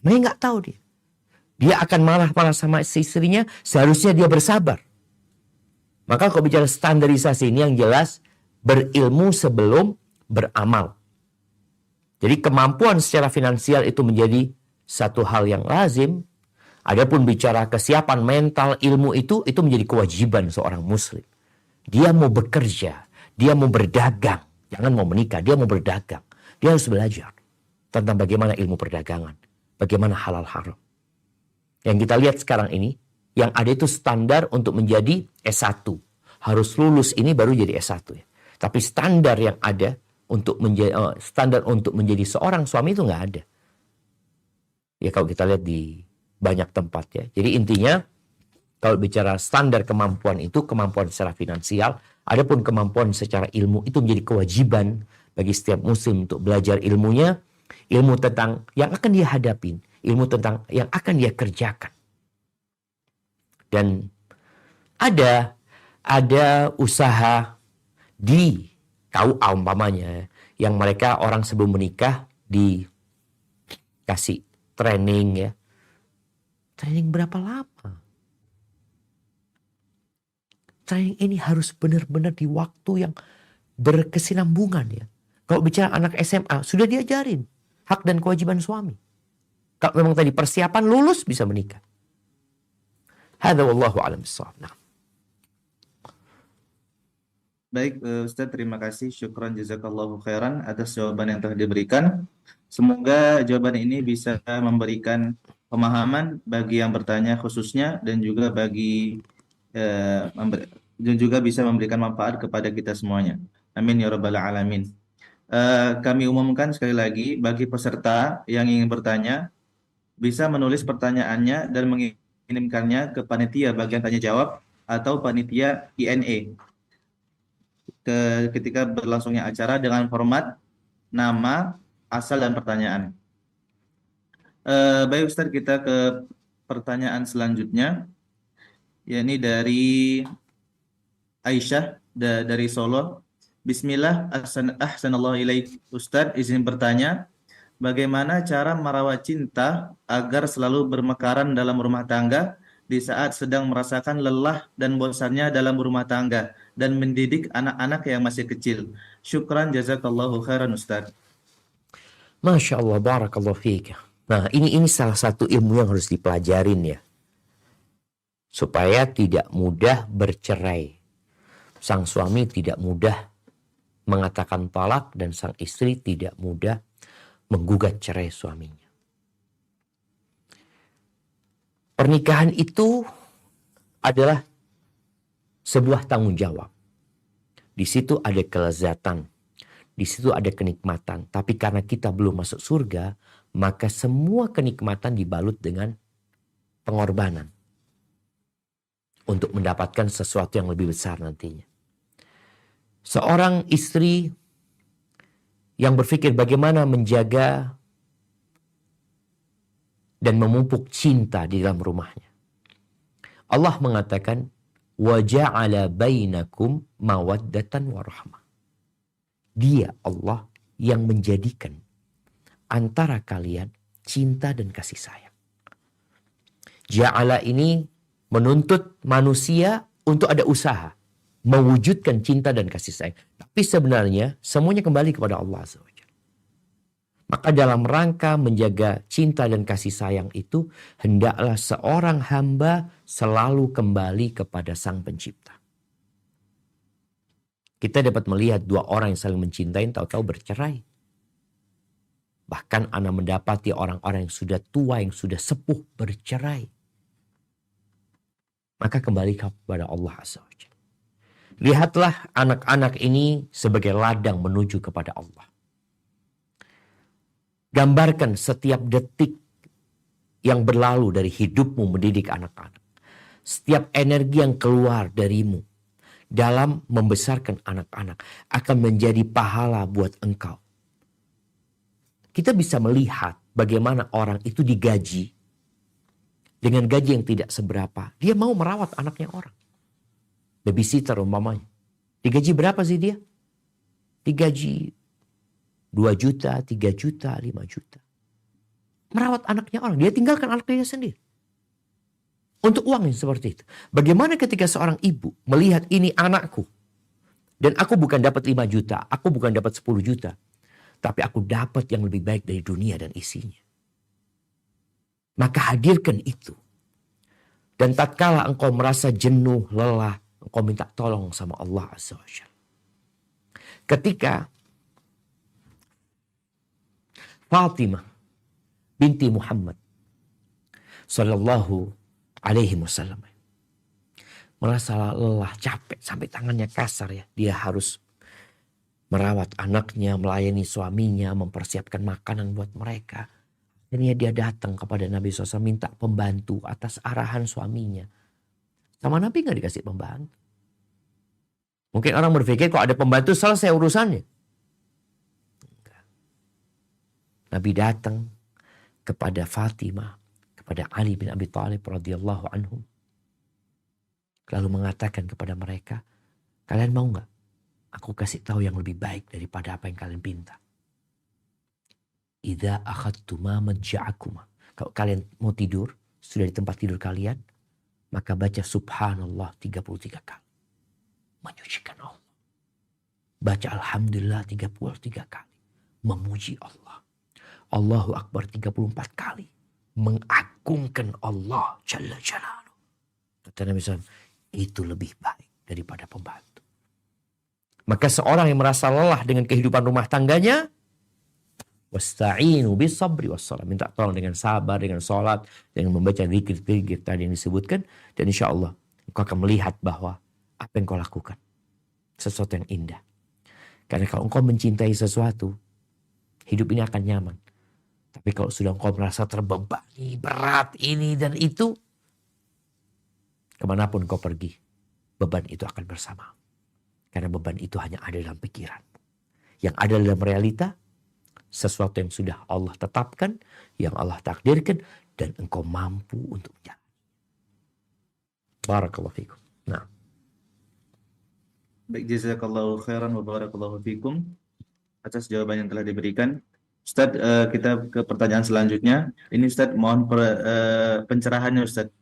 Mereka nggak tahu dia. Dia akan marah-marah sama istrinya, seharusnya dia bersabar. Maka kalau bicara standarisasi ini yang jelas berilmu sebelum beramal. Jadi kemampuan secara finansial itu menjadi satu hal yang lazim. Adapun bicara kesiapan mental ilmu itu menjadi kewajiban seorang muslim. Dia mau bekerja, dia mau berdagang, jangan mau menikah, dia mau berdagang. Dia harus belajar tentang bagaimana ilmu perdagangan, bagaimana halal haram. Yang kita lihat sekarang ini, yang ada itu standar untuk menjadi S1. Harus lulus ini baru jadi S1 ya. Tapi standar yang ada untuk menjadi seorang suami itu nggak ada. Ya kalau kita lihat di banyak tempat ya. Jadi intinya kalau bicara standar kemampuan itu kemampuan secara finansial, adapun kemampuan secara ilmu itu menjadi kewajiban bagi setiap muslim untuk belajar ilmunya, ilmu tentang yang akan dia hadapin, ilmu tentang yang akan dia kerjakan. Dan ada usaha di KUA umpamanya yang mereka orang sebelum menikah dikasih training ya. Training berapa lama? Training ini harus benar-benar di waktu yang berkesinambungan ya. Kalau bicara anak SMA, sudah diajarin hak dan kewajiban suami. Kalau memang tadi persiapan lulus bisa menikah. Hadza wallahu a'lam bissawab. Nah. Baik, Ustaz, terima kasih. Syukran jazakallahu khairan atas jawaban yang telah diberikan. Semoga jawaban ini bisa memberikan pemahaman bagi yang bertanya khususnya dan juga dan juga bisa memberikan manfaat kepada kita semuanya. Amin ya rabbal alamin. Kami umumkan sekali lagi bagi peserta yang ingin bertanya bisa menulis pertanyaannya dan mengirimkannya ke panitia bagian tanya jawab atau panitia INE ketika berlangsungnya acara dengan format nama, asal, dan pertanyaan. Baik Ustaz, kita ke pertanyaan selanjutnya, yakni dari Aisyah dari Solo. Bismillah, ahsanallahu ilaik. Ustaz, izin bertanya, bagaimana cara merawat cinta agar selalu bermekaran dalam rumah tangga di saat sedang merasakan lelah dan bosannya dalam rumah tangga dan mendidik anak-anak yang masih kecil? Syukran jazakallahu khairan Ustaz. Masya Allah, barakallahu fiik. Nah, ini salah satu ilmu yang harus dipelajarin ya. Supaya tidak mudah bercerai. Sang suami tidak mudah mengatakan talak dan sang istri tidak mudah menggugat cerai suaminya. Pernikahan itu adalah sebuah tanggung jawab. Di situ ada kelezatan, di situ ada kenikmatan. Tapi karena kita belum masuk surga, maka semua kenikmatan dibalut dengan pengorbanan untuk mendapatkan sesuatu yang lebih besar nantinya. Seorang istri yang berpikir bagaimana menjaga dan memupuk cinta di dalam rumahnya. Allah mengatakan, وَجَعَلَ بَيْنَكُمْ مَوَدَّةً وَرَحْمَةً. Dia Allah yang menjadikan antara kalian cinta dan kasih sayang. Ja'ala ini menuntut manusia untuk ada usaha mewujudkan cinta dan kasih sayang. Tapi sebenarnya semuanya kembali kepada Allah SWT. Maka dalam rangka menjaga cinta dan kasih sayang itu, hendaklah seorang hamba selalu kembali kepada Sang Pencipta. Kita dapat melihat dua orang yang saling mencintai tahu-tahu bercerai. Bahkan ana mendapati orang-orang yang sudah tua, yang sudah sepuh bercerai. Maka kembali kepada Allah SWT. Lihatlah anak-anak ini sebagai ladang menuju kepada Allah. Gambarkan setiap detik yang berlalu dari hidupmu mendidik anak-anak. Setiap energi yang keluar darimu dalam membesarkan anak-anak akan menjadi pahala buat engkau. Kita bisa melihat bagaimana orang itu digaji dengan gaji yang tidak seberapa. Dia mau merawat anaknya orang. Babysitter umpamanya. Digaji berapa sih dia? Digaji 2 juta, 3 juta, 5 juta. Merawat anaknya orang. Dia tinggalkan anaknya sendiri. Untuk uang yang seperti itu. Bagaimana ketika seorang ibu melihat ini anakku. Dan aku bukan dapat 5 juta. Aku bukan dapat 10 juta. Tapi aku dapat yang lebih baik dari dunia dan isinya. Maka hadirkan itu. Dan tatkala engkau merasa jenuh, lelah, engkau minta tolong sama Allah Azza wa Jalla. Ketika Fatimah binti Muhammad Sallallahu Alaihi Wasallam merasa lelah, capek, sampai tangannya kasar ya. Dia harus merawat anaknya, melayani suaminya, mempersiapkan makanan buat mereka. Akhirnya dia datang kepada Nabi SAW minta pembantu atas arahan suaminya. Sama Nabi gak dikasih pembantu. Mungkin orang berpikir kok ada pembantu selesai urusannya. Enggak. Nabi datang kepada Fatimah, kepada Ali bin Abi Thalib radhiyallahu anhum. Lalu mengatakan kepada mereka, kalian mau gak aku kasih tahu yang lebih baik daripada apa yang kalian pinta? Idza akhadtuma madja'akuma. Kalau kalian mau tidur, sudah di tempat tidur kalian, maka baca subhanallah 33 kali. Menyucikan Allah. Baca alhamdulillah 33 kali. Memuji Allah. Allahu Akbar 34 kali. Mengagungkan Allah Jalla Jalaluh. Kata Nabi SAW, itu lebih baik daripada pembantu. Maka seorang yang merasa lelah dengan kehidupan rumah tangganya, wasta'inu bis sabri was salat. Minta tolong dengan sabar, dengan salat, dengan membaca zikir-zikir tadi yang disebutkan. Dan insya Allah engkau akan melihat bahwa apa yang kau lakukan sesuatu yang indah. Karena kalau engkau mencintai sesuatu, hidup ini akan nyaman. Tapi kalau sudah engkau merasa terbebani, berat ini dan itu, kemanapun engkau pergi, beban itu akan bersama. Karena beban itu hanya ada dalam pikiran. Yang ada dalam realita, sesuatu yang sudah Allah tetapkan, yang Allah takdirkan, dan engkau mampu untuk menjalani. Barakallahu fikum. Nah. Baik, jazakallahu khairan wa barakallahu fikum atas jawaban yang telah diberikan. Ustadz, kita ke pertanyaan selanjutnya. Ini Ustadz, mohon pencerahannya Ustadz.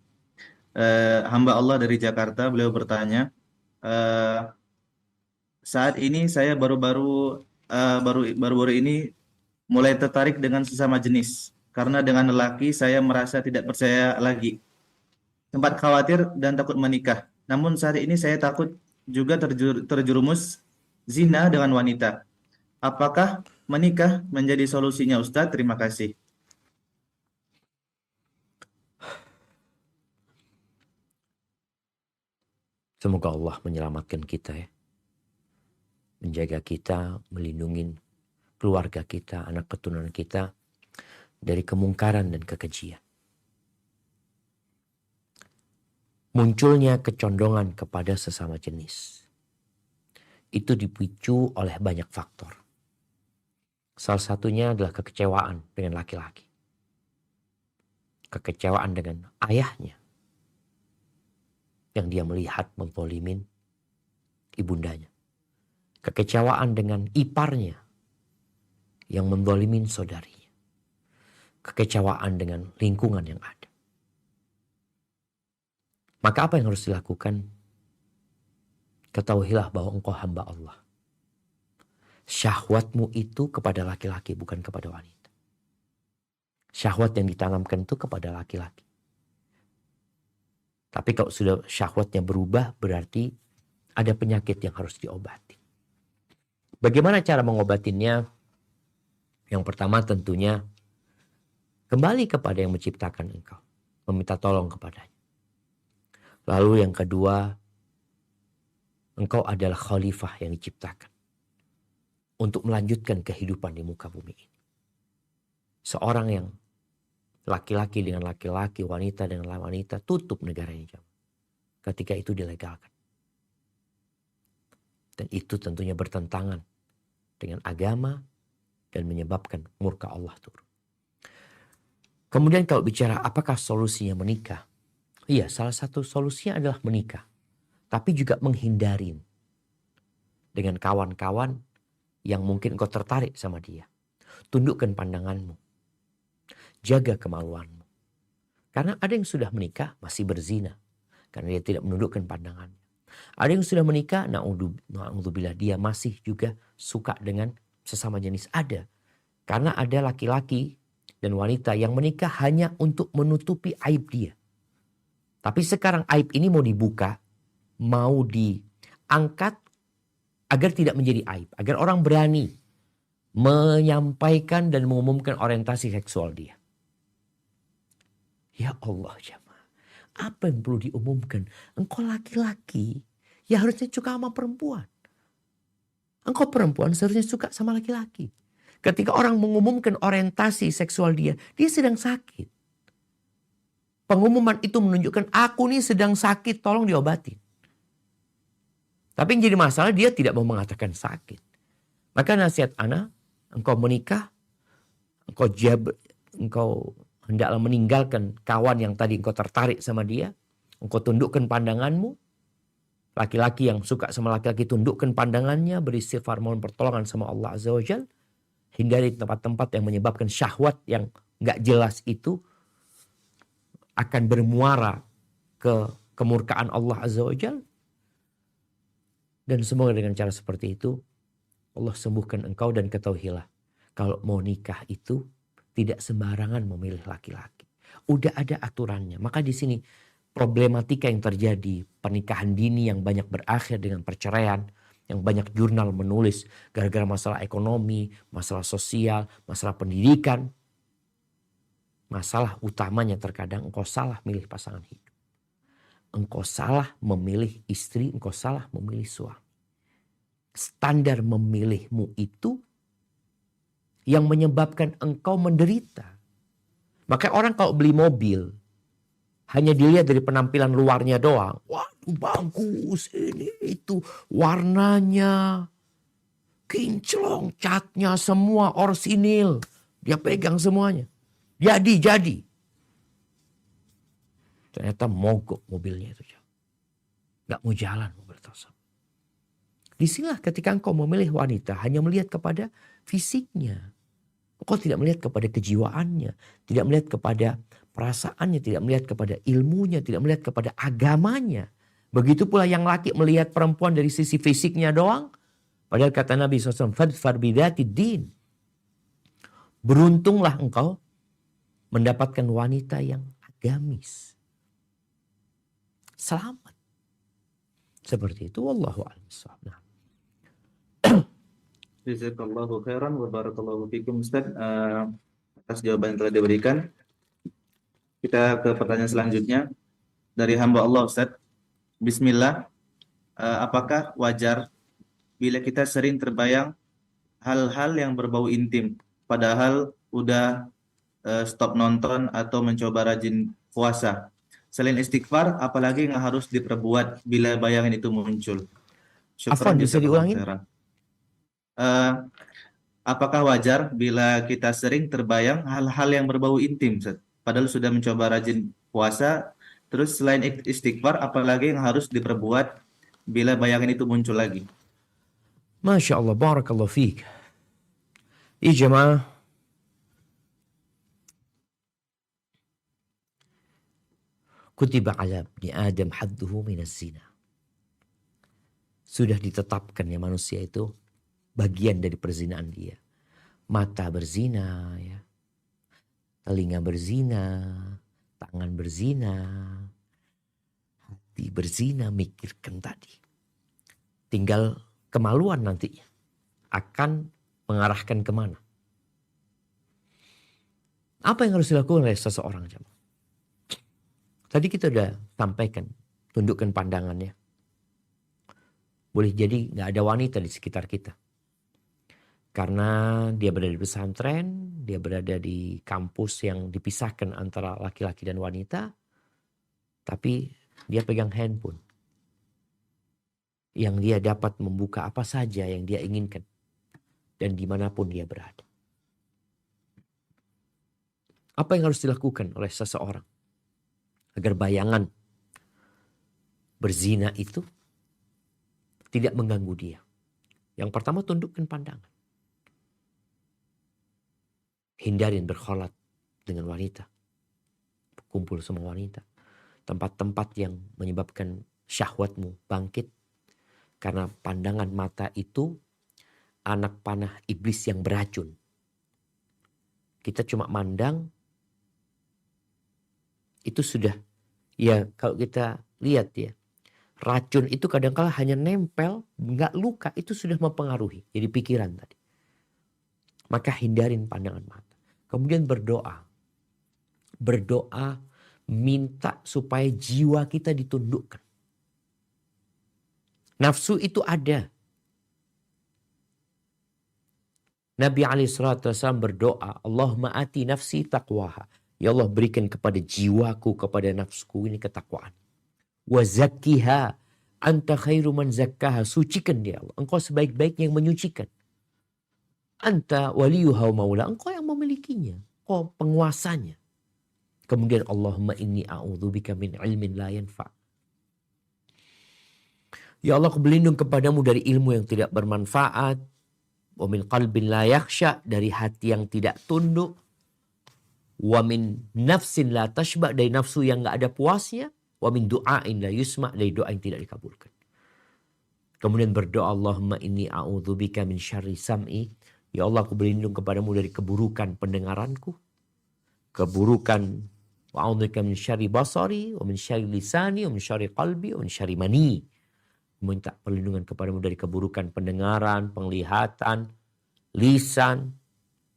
Hamba Allah dari Jakarta, beliau bertanya, saat ini saya baru-baru ini mulai tertarik dengan sesama jenis. Karena dengan lelaki saya merasa tidak percaya lagi. Sempat khawatir dan takut menikah. Namun saat ini saya takut juga terjerumus zina dengan wanita. Apakah menikah menjadi solusinya Ustadz? Terima kasih. Semoga Allah menyelamatkan kita ya. Menjaga kita, melindungi keluarga kita, anak keturunan kita dari kemungkaran dan kekejian. Munculnya kecondongan kepada sesama jenis. Itu dipicu oleh banyak faktor. Salah satunya adalah kekecewaan dengan laki-laki. Kekecewaan dengan ayahnya. Yang dia melihat menzalimin ibundanya. Kekecewaan dengan iparnya. Yang menzalimin saudarinya. Kekecewaan dengan lingkungan yang ada. Maka apa yang harus dilakukan? Ketahuilah bahwa engkau hamba Allah. Syahwatmu itu kepada laki-laki, bukan kepada wanita. Syahwat yang ditanamkan itu kepada laki-laki. Tapi kalau sudah syahwatnya berubah, berarti ada penyakit yang harus diobati. Bagaimana cara mengobatinya? Yang pertama tentunya kembali kepada yang menciptakan engkau. Meminta tolong kepadanya. Lalu yang kedua, engkau adalah khalifah yang diciptakan untuk melanjutkan kehidupan di muka bumi ini. Seorang yang laki-laki dengan laki-laki, wanita dengan wanita, tutup negaranya ketika itu dilegalkan. Dan itu tentunya bertentangan dengan agama dan menyebabkan murka Allah turun. Kemudian kalau bicara apakah solusinya menikah? Iya, salah satu solusinya adalah menikah. Tapi juga menghindari dengan kawan-kawan yang mungkin engkau tertarik sama dia. Tundukkan pandanganmu. Jaga kemaluanmu. Karena ada yang sudah menikah masih berzina. Karena dia tidak menundukkan pandangannya. Ada yang sudah menikah, na'udzubillah, dia masih juga suka dengan sesama jenis. Ada. Karena ada laki-laki dan wanita yang menikah hanya untuk menutupi aib dia. Tapi sekarang aib ini mau dibuka, mau diangkat agar tidak menjadi aib. Agar orang berani menyampaikan dan mengumumkan orientasi seksual dia. Ya Allah jemaah, apa yang perlu diumumkan? Engkau laki-laki, ya harusnya suka sama perempuan. Engkau perempuan seharusnya suka sama laki-laki. Ketika orang mengumumkan orientasi seksual dia sedang sakit. Pengumuman itu menunjukkan aku nih sedang sakit, tolong diobatin. Tapi yang jadi masalah dia tidak mau mengatakan sakit. Maka nasihat ana, engkau menikah, engkau hendaklah meninggalkan kawan yang tadi engkau tertarik sama dia. Engkau tundukkan pandanganmu. Laki-laki yang suka sama laki-laki tundukkan pandangannya, beristighfar mohon pertolongan sama Allah Azza wa Jalla. Hindari tempat-tempat yang menyebabkan syahwat yang gak jelas itu akan bermuara ke kemurkaan Allah Azza wa Jalla. Dan semoga dengan cara seperti itu Allah sembuhkan engkau dan ketahuilah kalau mau nikah itu tidak sembarangan memilih laki-laki. Udah ada aturannya. Maka di sini problematika yang terjadi, pernikahan dini yang banyak berakhir dengan perceraian, yang banyak jurnal menulis gara-gara masalah ekonomi, masalah sosial, masalah pendidikan. Masalah utamanya terkadang engkau salah milih pasangan hidup. Engkau salah memilih istri, engkau salah memilih suami. Standar memilihmu itu yang menyebabkan engkau menderita. Makanya orang kalau beli mobil, hanya dilihat dari penampilan luarnya doang. Waduh bagus ini itu warnanya, kinclong, catnya semua orsinil. Dia pegang semuanya. Jadi. Ternyata mogok mobilnya itu. Gak mau jalan mobil tersebut. Disinilah ketika engkau memilih wanita hanya melihat kepada fisiknya. Engkau tidak melihat kepada kejiwaannya. Tidak melihat kepada perasaannya. Tidak melihat kepada ilmunya. Tidak melihat kepada agamanya. Begitu pula yang laki melihat perempuan dari sisi fisiknya doang. Padahal kata Nabi SAW. Fadfar bidati din. Beruntunglah engkau mendapatkan wanita yang agamis. Selamat. Seperti itu. Wallahu a'lam bishawab. Nah. Jazakallahu khairan wa barakallahu fikum Ustaz atas jawaban yang telah diberikan. Kita ke pertanyaan selanjutnya dari hamba Allah Ustaz. Bismillah. Apakah wajar bila kita sering terbayang hal-hal yang berbau intim padahal udah stop nonton atau mencoba rajin puasa? Selain istighfar, apalagi yang harus diperbuat bila bayangan itu muncul? Afwan, Syukran bisa jazakallahu diulangin? khairan. Apakah wajar bila kita sering terbayang hal-hal yang berbau intim, Ustaz? Padahal sudah mencoba rajin puasa, terus selain istighfar, apalagi yang harus diperbuat bila bayangan itu muncul lagi? Masya Allah, barakallahu fiik. Jemaah, kutiba ala ibni Adam hadduhu minas zina. Sudah ditetapkan ya manusia itu bagian dari perzinaan dia. Mata berzina, ya. Telinga berzina, tangan berzina, hati berzina, mikirkan tadi. Tinggal kemaluan nantinya akan mengarahkan kemana. Apa yang harus dilakukan oleh seseorang? Tadi kita udah sampaikan, tundukkan pandangannya. Boleh jadi gak ada wanita di sekitar kita. Karena dia berada di pesantren, dia berada di kampus yang dipisahkan antara laki-laki dan wanita. Tapi dia pegang handphone. Yang dia dapat membuka apa saja yang dia inginkan. Dan dimanapun dia berada. Apa yang harus dilakukan oleh seseorang agar bayangan berzina itu tidak mengganggu dia? Yang pertama, tundukkan pandangan. Hindarin berkholat dengan wanita. Kumpul sama wanita. Tempat-tempat yang menyebabkan syahwatmu bangkit. Karena pandangan mata itu anak panah iblis yang beracun. Kita cuma mandang, itu sudah Ya kalau kita lihat ya, racun itu kadang-kala hanya nempel, nggak luka, itu sudah mempengaruhi. Jadi pikiran tadi. Maka hindarin pandangan mata. Kemudian berdoa. Berdoa minta supaya jiwa kita ditundukkan. Nafsu itu ada. Nabi SAW berdoa, Allahumma ati nafsi taqwaha. Ya Allah berikan kepada jiwaku, kepada nafsuku ini ketakwaan. Wa zakkiha anta khairu man zakkaha. Sucikan dia Allah. Engkau sebaik-baiknya yang menyucikan. Anta waliyuha wa maula. Engkau yang memilikinya. Engkau penguasanya. Kemudian Allahumma inni a'udzubika min ilmin la yanfa'. Ya Allah, aku berlindung kepadamu dari ilmu yang tidak bermanfaat. Wa min qalbin la yakhsha, dari hati yang tidak tunduk. Wa min nafsin la tashba, dari nafsu yang enggak ada puasnya. Wa min du'ain la yusma, dari doa yang tidak dikabulkan. Kemudian berdoa, Allahumma inni a'udzubika min syarri sam'i. Ya Allah, aku berlindung kepadamu dari keburukan pendengaranku. Keburukan, wa a'udzubika min syarri basari, wa min syarri lisani, wa min syarri qalbi, wa min syarri mani. Minta perlindungan kepadamu dari keburukan pendengaran, penglihatan, lisan,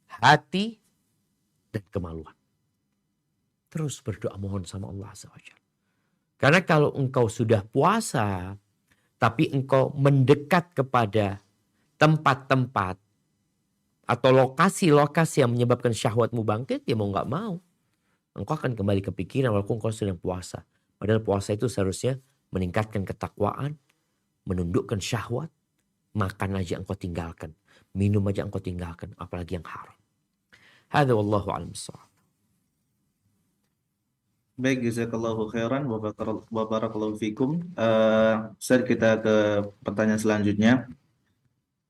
hati, dan kemaluan. Terus berdoa mohon sama Allah SWT. Karena kalau engkau sudah puasa, tapi engkau mendekat kepada tempat-tempat atau lokasi-lokasi yang menyebabkan syahwatmu bangkit, ya mau gak mau. Engkau akan kembali kepikiran walaupun engkau sedang puasa. Padahal puasa itu seharusnya meningkatkan ketakwaan, menundukkan syahwat. Makan aja engkau tinggalkan. Minum aja engkau tinggalkan. Apalagi yang haram. Hadza wallahu a'lam bissawab. Baik, jazakallahu khairan wa barakallahu fikum. Ustaz, kita ke pertanyaan selanjutnya.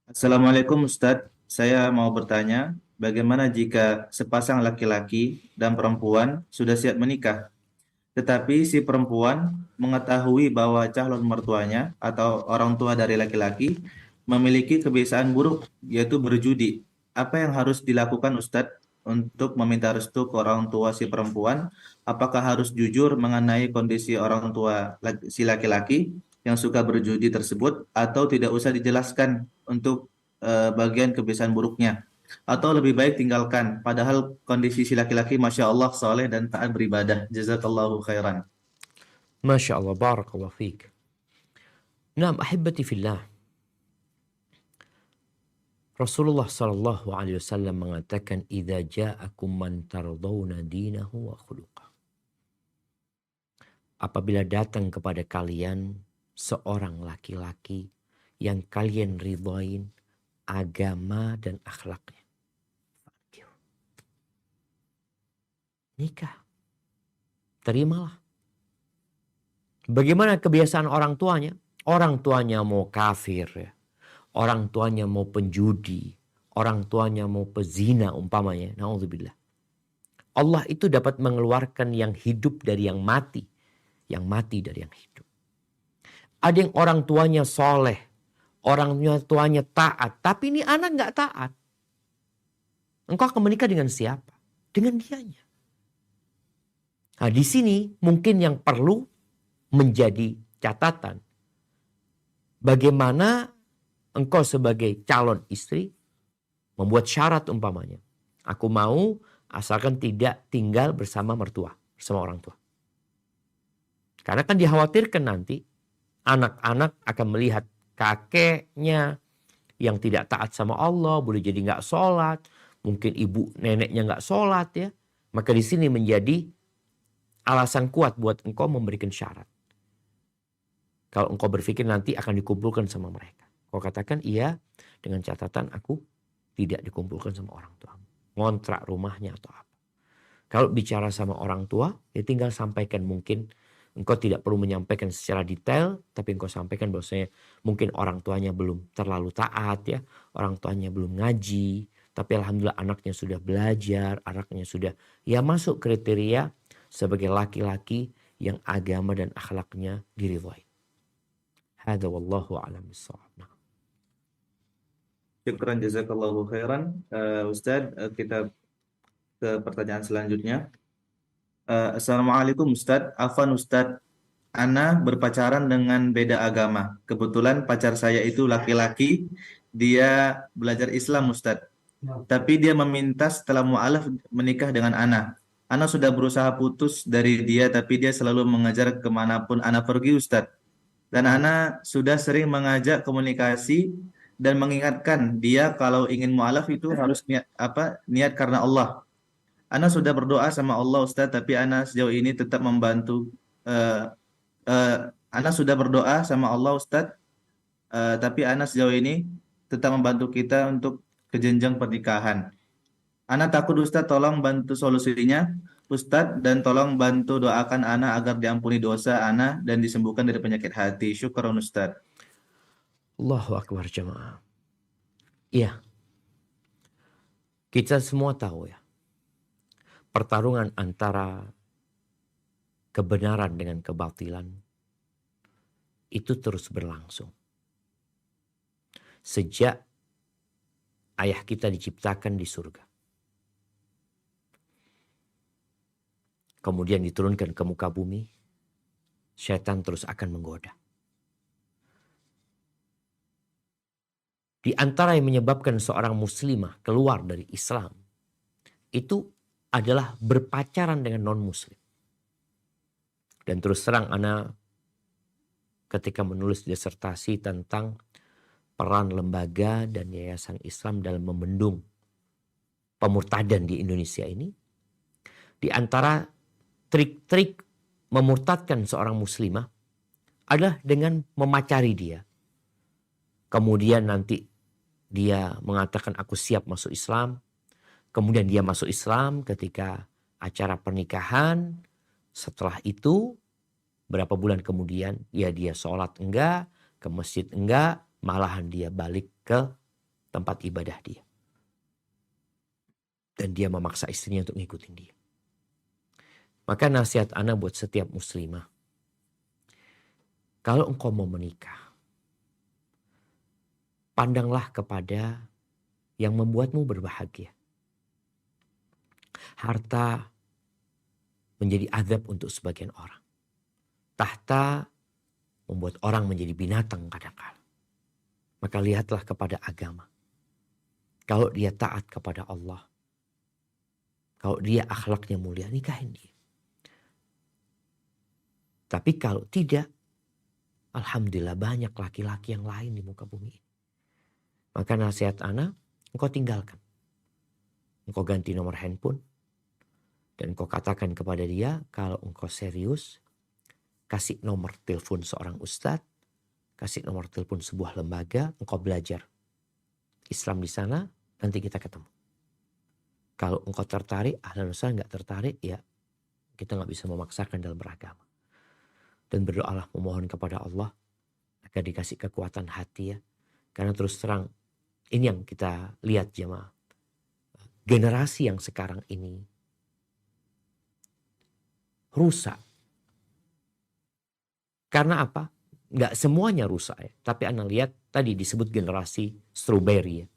Assalamualaikum Ustadz, saya mau bertanya, bagaimana jika sepasang laki-laki dan perempuan sudah siap menikah, tetapi si perempuan mengetahui bahwa calon mertuanya atau orang tua dari laki-laki memiliki kebiasaan buruk, yaitu berjudi. Apa yang harus dilakukan Ustadz untuk meminta restu ke orang tua si perempuan? Apakah harus jujur mengenai kondisi orang tua si laki-laki yang suka berjudi tersebut, atau tidak usah dijelaskan untuk bagian kebiasaan buruknya? Atau lebih baik tinggalkan, padahal kondisi si laki-laki Masya Allah soleh dan taat beribadah. Jazakallahu khairan. Masya Allah, barakallahu fiik. Naam, ahibati fillah. Rasulullah SAW mengatakan, "Idza ja'akum man tardawna dinahu wa khuluqah." Apabila datang kepada kalian seorang laki-laki yang kalian ridhain agama dan akhlaknya, nikah, terimalah. Bagaimana kebiasaan orang tuanya? Orang tuanya mau kafir, ya. Orang tuanya mau penjudi, orang tuanya mau pezina umpamanya, naudzubillah. Allah itu dapat mengeluarkan yang hidup dari yang mati dari yang hidup. Ada yang orang tuanya soleh, orang tuanya taat, tapi ini anak nggak taat. Engkau akan menikah dengan siapa? Dengan dianya. Nah, di sini mungkin yang perlu menjadi catatan, bagaimana engkau sebagai calon istri membuat syarat umpamanya, aku mau asalkan tidak tinggal bersama mertua, bersama orang tua. Karena kan dikhawatirkan nanti anak-anak akan melihat kakeknya yang tidak taat sama Allah, boleh jadi nggak sholat, mungkin ibu neneknya nggak sholat ya. Maka di sini menjadi alasan kuat buat engkau memberikan syarat. Kalau engkau berpikir nanti akan dikumpulkan sama mereka, kau katakan iya dengan catatan aku tidak dikumpulkan sama orang tua, ngontrak rumahnya atau apa. Kalau bicara sama orang tua, ya tinggal sampaikan, mungkin engkau tidak perlu menyampaikan secara detail, tapi engkau sampaikan bahwasanya mungkin orang tuanya belum terlalu taat ya, orang tuanya belum ngaji, tapi alhamdulillah anaknya sudah belajar, anaknya sudah ya masuk kriteria sebagai laki-laki yang agama dan akhlaknya diridhai. Hadza wallahu a'lam bissawab. Syukran jazakallahu khairan. Ustadz, kita ke pertanyaan selanjutnya. Assalamualaikum Ustadz, Afwan Ustadz, Ana berpacaran dengan beda agama. Kebetulan pacar saya itu laki-laki, dia belajar Islam Ustadz. Tapi dia meminta setelah mu'alaf menikah dengan Ana. Ana sudah berusaha putus dari dia, tapi dia selalu mengajar kemanapun Ana pergi Ustadz. Dan Ana sudah sering mengajak komunikasi dan mengingatkan dia kalau ingin mu'alaf itu harus niat karena Allah. Ana sudah berdoa sama Allah Ustadz, tapi Ana sejauh ini tetap membantu. eh, eh, Ana sudah berdoa sama Allah Ustadz, tapi Ana sejauh ini tetap membantu kita untuk ke jenjang pernikahan. Ana takut Ustadz, tolong bantu solusinya Ustadz, dan tolong bantu doakan Ana agar diampuni dosa Ana dan disembuhkan dari penyakit hati. Syukron Ustadz. Allahu Akbar jemaah. Iya, kita semua tahu ya, pertarungan antara kebenaran dengan kebatilan itu terus berlangsung. Sejak ayah kita diciptakan di surga, kemudian diturunkan ke muka bumi, syaitan terus akan menggoda. Di antara yang menyebabkan seorang muslimah keluar dari Islam itu adalah berpacaran dengan non-muslim. Dan terus terang Ana ketika menulis disertasi tentang peran lembaga dan yayasan Islam dalam membendung pemurtadan di Indonesia ini, di antara trik-trik memurtadkan seorang muslimah adalah dengan memacari dia. Kemudian nanti dia mengatakan aku siap masuk Islam. Kemudian dia masuk Islam ketika acara pernikahan. Setelah itu berapa bulan kemudian ya dia sholat enggak, ke masjid enggak, malahan dia balik ke tempat ibadah dia. Dan dia memaksa istrinya untuk ngikutin dia. Maka nasihat Ana buat setiap muslimah, kalau engkau mau menikah, pandanglah kepada yang membuatmu berbahagia. Harta menjadi azab untuk sebagian orang. Tahta membuat orang menjadi binatang kadang-kala. Maka lihatlah kepada agama. Kalau dia taat kepada Allah, kalau dia akhlaknya mulia, nikahin dia. Tapi kalau tidak, alhamdulillah banyak laki-laki yang lain di muka bumi ini. Maka nasihat Ana, engkau tinggalkan. Engkau ganti nomor handphone. Dan engkau katakan kepada dia, kalau engkau serius, kasih nomor telepon seorang ustadz, kasih nomor telepon sebuah lembaga, engkau belajar Islam di sana, nanti kita ketemu. Kalau engkau tertarik, ahlan wa sahlan, nggak tertarik, ya kita nggak bisa memaksakan dalam beragama. Dan berdoalah memohon kepada Allah agar dikasih kekuatan hati ya. Karena terus terang, ini yang kita lihat jemaah. Generasi yang sekarang ini rusak. Karena apa? Nggak semuanya rusak ya. Tapi Anda lihat tadi disebut generasi strawberry ya.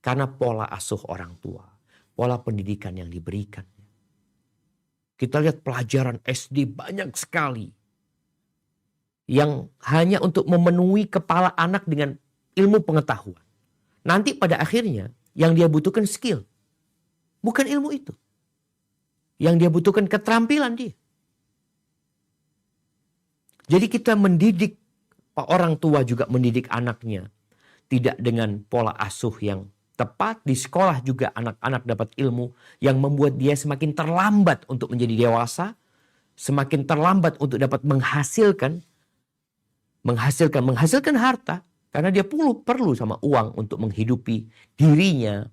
Karena pola asuh orang tua. Pola pendidikan yang diberikan. Kita lihat pelajaran SD banyak sekali. Yang hanya untuk memenuhi kepala anak dengan ilmu pengetahuan. Nanti pada akhirnya yang dia butuhkan skill. Bukan ilmu itu. Yang dia butuhkan keterampilan dia. Jadi kita mendidik, orang tua juga mendidik anaknya. Tidak dengan pola asuh yang tepat. Di sekolah juga anak-anak dapat ilmu yang membuat dia semakin terlambat untuk menjadi dewasa. Semakin terlambat untuk dapat menghasilkan harta. Karena dia perlu sama uang untuk menghidupi dirinya.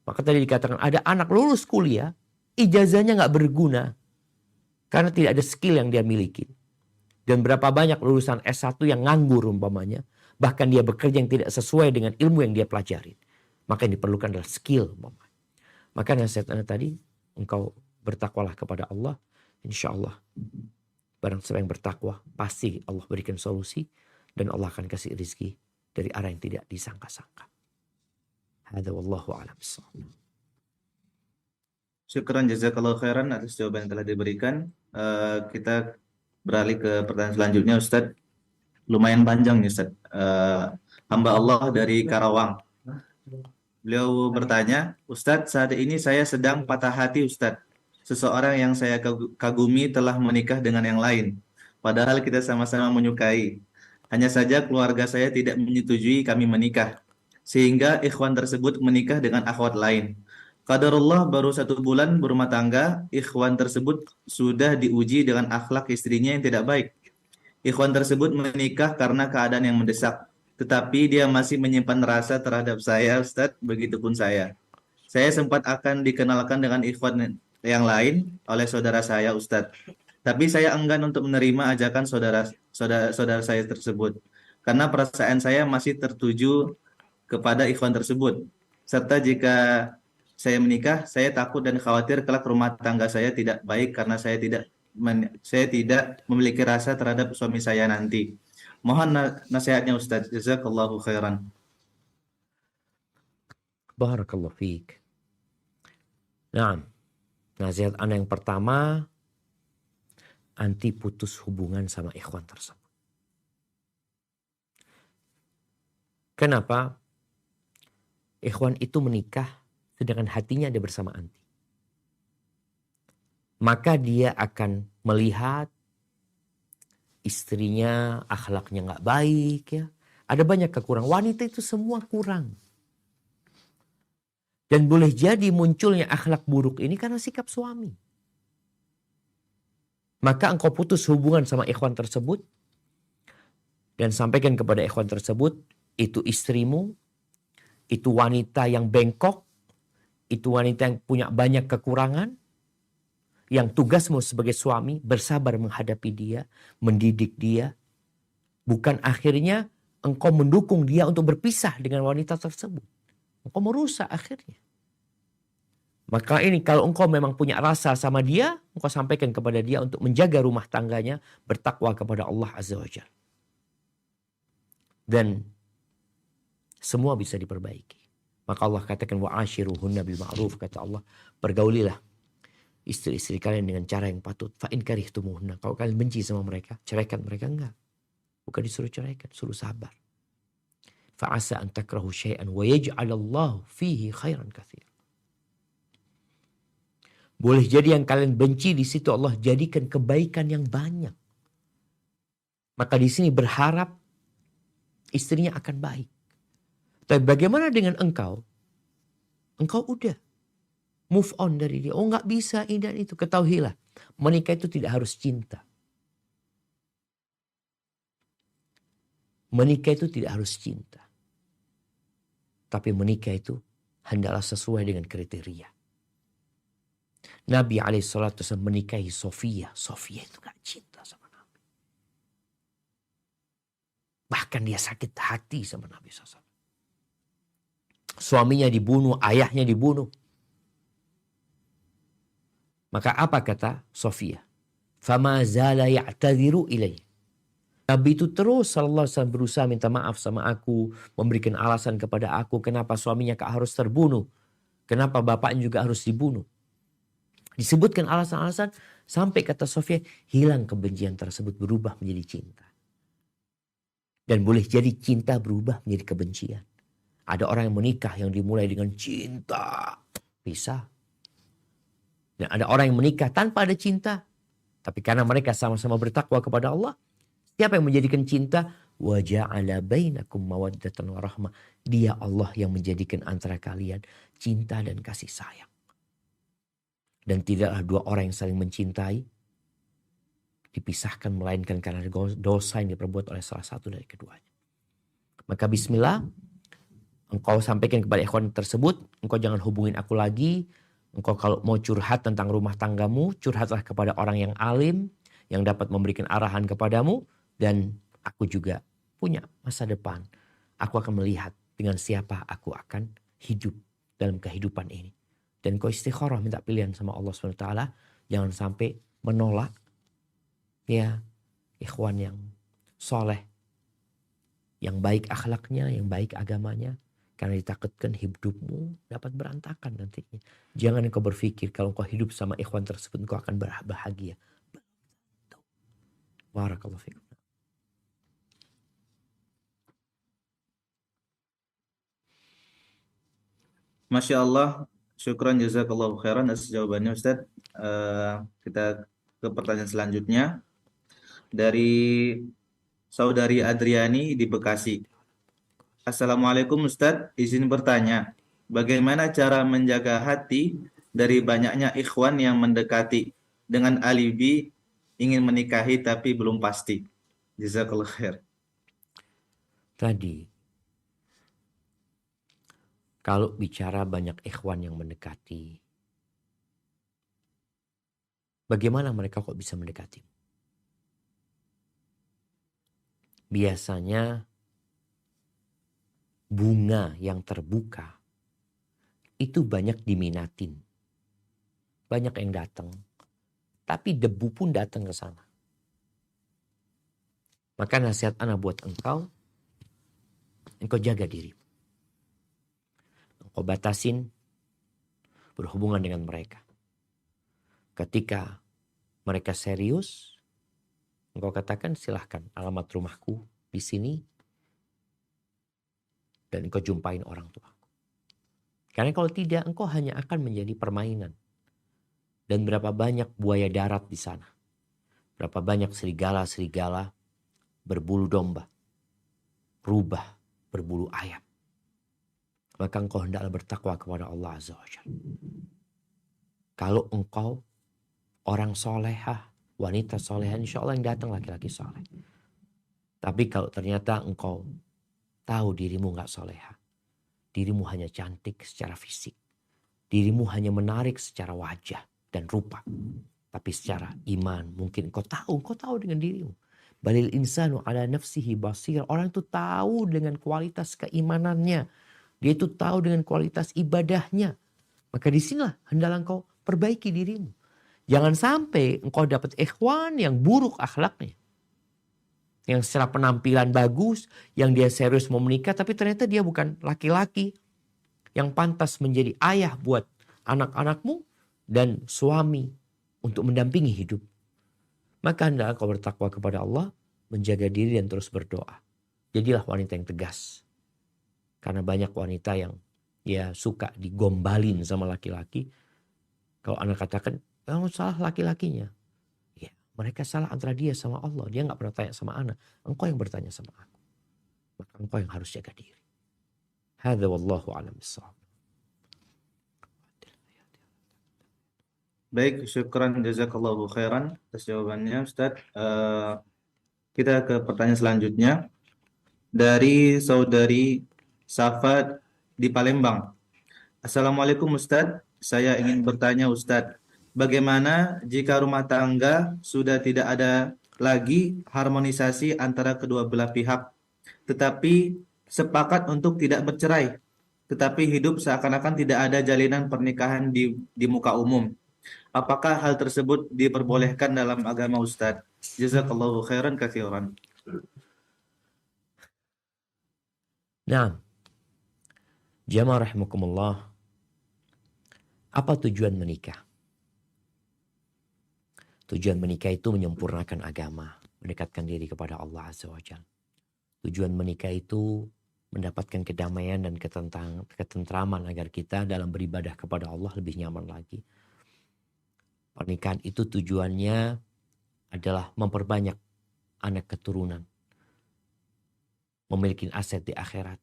Maka tadi dikatakan ada anak lulus kuliah, ijazahnya gak berguna. Karena tidak ada skill yang dia miliki. Dan berapa banyak lulusan S1 yang nganggur umpamanya. Bahkan dia bekerja yang tidak sesuai dengan ilmu yang dia pelajari. Maka yang diperlukan adalah skill. Maka nasihat Anda tadi, engkau bertakwalah kepada Allah. Insya Allah, barang siapa yang bertakwa, pasti Allah berikan solusi. Dan Allah akan kasih rezeki dari arah yang tidak disangka-sangka. Hadza wallahu a'lam bissawab. Syukran jazakallahu khairan atas jawaban yang telah diberikan. Kita beralih ke pertanyaan selanjutnya, Ustadz. Lumayan panjang nih, Ustadz. Hamba Allah dari Karawang. Beliau bertanya, Ustadz, saat ini saya sedang patah hati, Ustadz. Seseorang yang saya kagumi telah menikah dengan yang lain. Padahal kita sama-sama menyukai. Hanya saja keluarga saya tidak menyetujui kami menikah. Sehingga ikhwan tersebut menikah dengan akhwat lain. Qadarullah baru 1 bulan berumah tangga, ikhwan tersebut sudah diuji dengan akhlak istrinya yang tidak baik. Ikhwan tersebut menikah karena keadaan yang mendesak. Tetapi dia masih menyimpan rasa terhadap saya, Ustadz. Begitupun saya. Saya sempat akan dikenalkan dengan ikhwan yang lain oleh saudara saya, Ustadz. Tapi saya enggan untuk menerima ajakan saudara saya tersebut. Karena perasaan saya masih tertuju kepada ikhwan tersebut. Serta jika saya menikah, saya takut dan khawatir kelak rumah tangga saya tidak baik karena saya tidak memiliki rasa terhadap suami saya nanti. Mohon nasihatnya Ustadz. Jazakallahu khairan. Barakallahu fiik. Nah, nasihat ana yang pertama, anti putus hubungan sama ikhwan tersebut. Kenapa? Ikhwan itu menikah sedangkan hatinya ada bersama anti. Maka dia akan melihat istrinya akhlaknya nggak baik ya. Ada banyak kekurangan. Wanita itu semua kurang. Dan boleh jadi munculnya akhlak buruk ini karena sikap suami. Maka engkau putus hubungan sama ikhwan tersebut dan sampaikan kepada ikhwan tersebut, itu istrimu, itu wanita yang bengkok, itu wanita yang punya banyak kekurangan, yang tugasmu sebagai suami bersabar menghadapi dia, mendidik dia. Bukan akhirnya engkau mendukung dia untuk berpisah dengan wanita tersebut. Engkau merusak akhirnya. Maka ini kalau engkau memang punya rasa sama dia, engkau sampaikan kepada dia untuk menjaga rumah tangganya, bertakwa kepada Allah Azza wa Jalla. Dan semua bisa diperbaiki. Maka Allah katakan wa ashiruhunna bil ma'ruf, kata Allah, pergaulilah istri-istri kalian dengan cara yang patut. Fa in karihtumuhunna, kalau kalian benci sama mereka, ceraikan mereka. Enggak. Bukan disuruh ceraikan, suruh sabar. Fa asa an takrahu syai'an wa yaj'alallahu fihi khairan katsira. Boleh jadi yang kalian benci di situ Allah jadikan kebaikan yang banyak. Maka di sini berharap istrinya akan baik. Tapi bagaimana dengan engkau? Engkau udah move on dari dia. Oh nggak bisa ini dan itu. Ketahuilah, menikah itu tidak harus cinta. Menikah itu tidak harus cinta. Tapi menikah itu hendaklah sesuai dengan kriteria. Nabi alaihissalatu wassalam menikahi Sofia. Sofia itu gak cinta sama Nabi. Bahkan dia sakit hati sama Nabi SAW. Suaminya dibunuh, ayahnya dibunuh. Maka apa kata Sofia? Fama zala ya'tadhiru ilaih. Nabi itu terus sallallahu alaihi wasallam berusaha minta maaf sama aku, memberikan alasan kepada aku kenapa suaminya harus terbunuh, kenapa bapaknya juga harus dibunuh. Disebutkan alasan-alasan sampai kata Sofia hilang kebencian tersebut berubah menjadi cinta. Dan boleh jadi cinta berubah menjadi kebencian. Ada orang yang menikah yang dimulai dengan cinta, bisa. Dan ada orang yang menikah tanpa ada cinta, tapi karena mereka sama-sama bertakwa kepada Allah, siapa yang menjadikan cinta? Wa ja'ala bainakum mawaddatan wa rahmah. Dia Allah yang menjadikan antara kalian cinta dan kasih sayang. Dan tidaklah dua orang yang saling mencintai dipisahkan melainkan karena dosa yang diperbuat oleh salah satu dari keduanya. Maka bismillah, engkau sampaikan kepada ikhwan tersebut, engkau jangan hubungin aku lagi. Engkau kalau mau curhat tentang rumah tanggamu, curhatlah kepada orang yang alim, yang dapat memberikan arahan kepadamu. Dan aku juga punya masa depan. Aku akan melihat dengan siapa aku akan hidup dalam kehidupan ini. Dan kau istikharah minta pilihan sama Allah SWT. Jangan sampai menolak ya ikhwan yang soleh, yang baik akhlaknya, yang baik agamanya. Karena ditakutkan hidupmu dapat berantakan nantinya. Jangan engkau berpikir kalau engkau hidup sama ikhwan tersebut engkau akan bahagia. Barakallahu fikum. Masya Allah, syukran jazakallahu khairan atas jawabannya Ustadz. Kita ke pertanyaan selanjutnya dari Saudari Adriani di Bekasi. Assalamualaikum Ustadz, izin bertanya, bagaimana cara menjaga hati dari banyaknya ikhwan yang mendekati dengan alibi ingin menikahi tapi belum pasti? Jazakallahu khair. Tadi, kalau bicara banyak ikhwan yang mendekati, bagaimana mereka kok bisa mendekati? Biasanya bunga yang terbuka itu banyak diminatin. Banyak yang datang. Tapi debu pun datang ke sana. Maka nasihat ana buat engkau jaga diri. Engkau batasin berhubungan dengan mereka. Ketika mereka serius, engkau katakan silahkan alamat rumahku di sini. Dan engkau jumpain orang tuaku. Karena kalau tidak, engkau hanya akan menjadi permainan. Dan berapa banyak buaya darat di sana. Berapa banyak serigala-serigala berbulu domba. Rubah berbulu ayam. Maka engkau hendaklah bertakwa kepada Allah Azza wa Jalla. Kalau engkau orang solehah, wanita solehah, insya Allah yang datang laki-laki soleh. Tapi kalau ternyata engkau tahu dirimu gak solehah. Dirimu hanya cantik secara fisik. Dirimu hanya menarik secara wajah dan rupa. Tapi secara iman mungkin engkau tahu dengan dirimu. Balil insanu ala nafsihi basir. Orang itu tahu dengan kualitas keimanannya. Dia itu tahu dengan kualitas ibadahnya. Maka disinilah hendaklah engkau perbaiki dirimu. Jangan sampai engkau dapat ikhwan yang buruk akhlaknya. Yang secara penampilan bagus, yang dia serius mau menikah, tapi ternyata dia bukan laki-laki yang pantas menjadi ayah buat anak-anakmu dan suami untuk mendampingi hidup. Maka hendaklah kau bertakwa kepada Allah, menjaga diri dan terus berdoa. Jadilah wanita yang tegas. Karena banyak wanita yang ya suka digombalin sama laki-laki. Kalau anak katakan, kamu salah laki-lakinya. Mereka salah antara dia sama Allah. Dia gak pernah tanya sama anak. Engkau yang bertanya sama aku. Maka engkau yang harus jaga diri. Hadza wallahu a'lam bissawab. Baik, syukran jazakallahu khairan atas jawabannya Ustadz. Kita ke pertanyaan selanjutnya dari Saudari Safat di Palembang. Assalamualaikum Ustadz, saya ingin bertanya Ustadz, bagaimana jika rumah tangga sudah tidak ada lagi harmonisasi antara kedua belah pihak, tetapi sepakat untuk tidak bercerai, tetapi hidup seakan-akan tidak ada jalinan pernikahan di muka umum. Apakah hal tersebut diperbolehkan dalam agama Ustadz? Jazakallahu khairan katsiran. Nah, jamaah rahimakumullah. Apa tujuan menikah? Tujuan menikah itu menyempurnakan agama, mendekatkan diri kepada Allah Azza wa Jalla. Tujuan menikah itu mendapatkan kedamaian dan ketentraman agar kita dalam beribadah kepada Allah lebih nyaman lagi. Pernikahan itu tujuannya adalah memperbanyak anak keturunan. Memiliki aset di akhirat.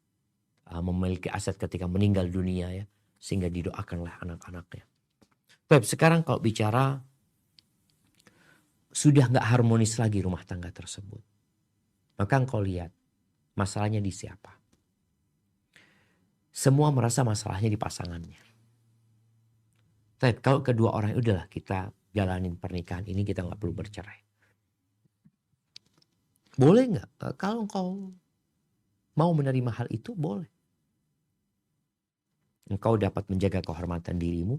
Memiliki aset ketika meninggal dunia ya. Sehingga didoakanlah anak-anaknya. Tapi sekarang kalau bicara sudah gak harmonis lagi rumah tangga tersebut. Maka engkau lihat masalahnya di siapa. Semua merasa masalahnya di pasangannya. Tapi kalau kedua orang udahlah kita jalanin pernikahan ini, kita gak perlu bercerai. Boleh gak? Kalau engkau mau menerima hal itu boleh. Engkau dapat menjaga kehormatan dirimu.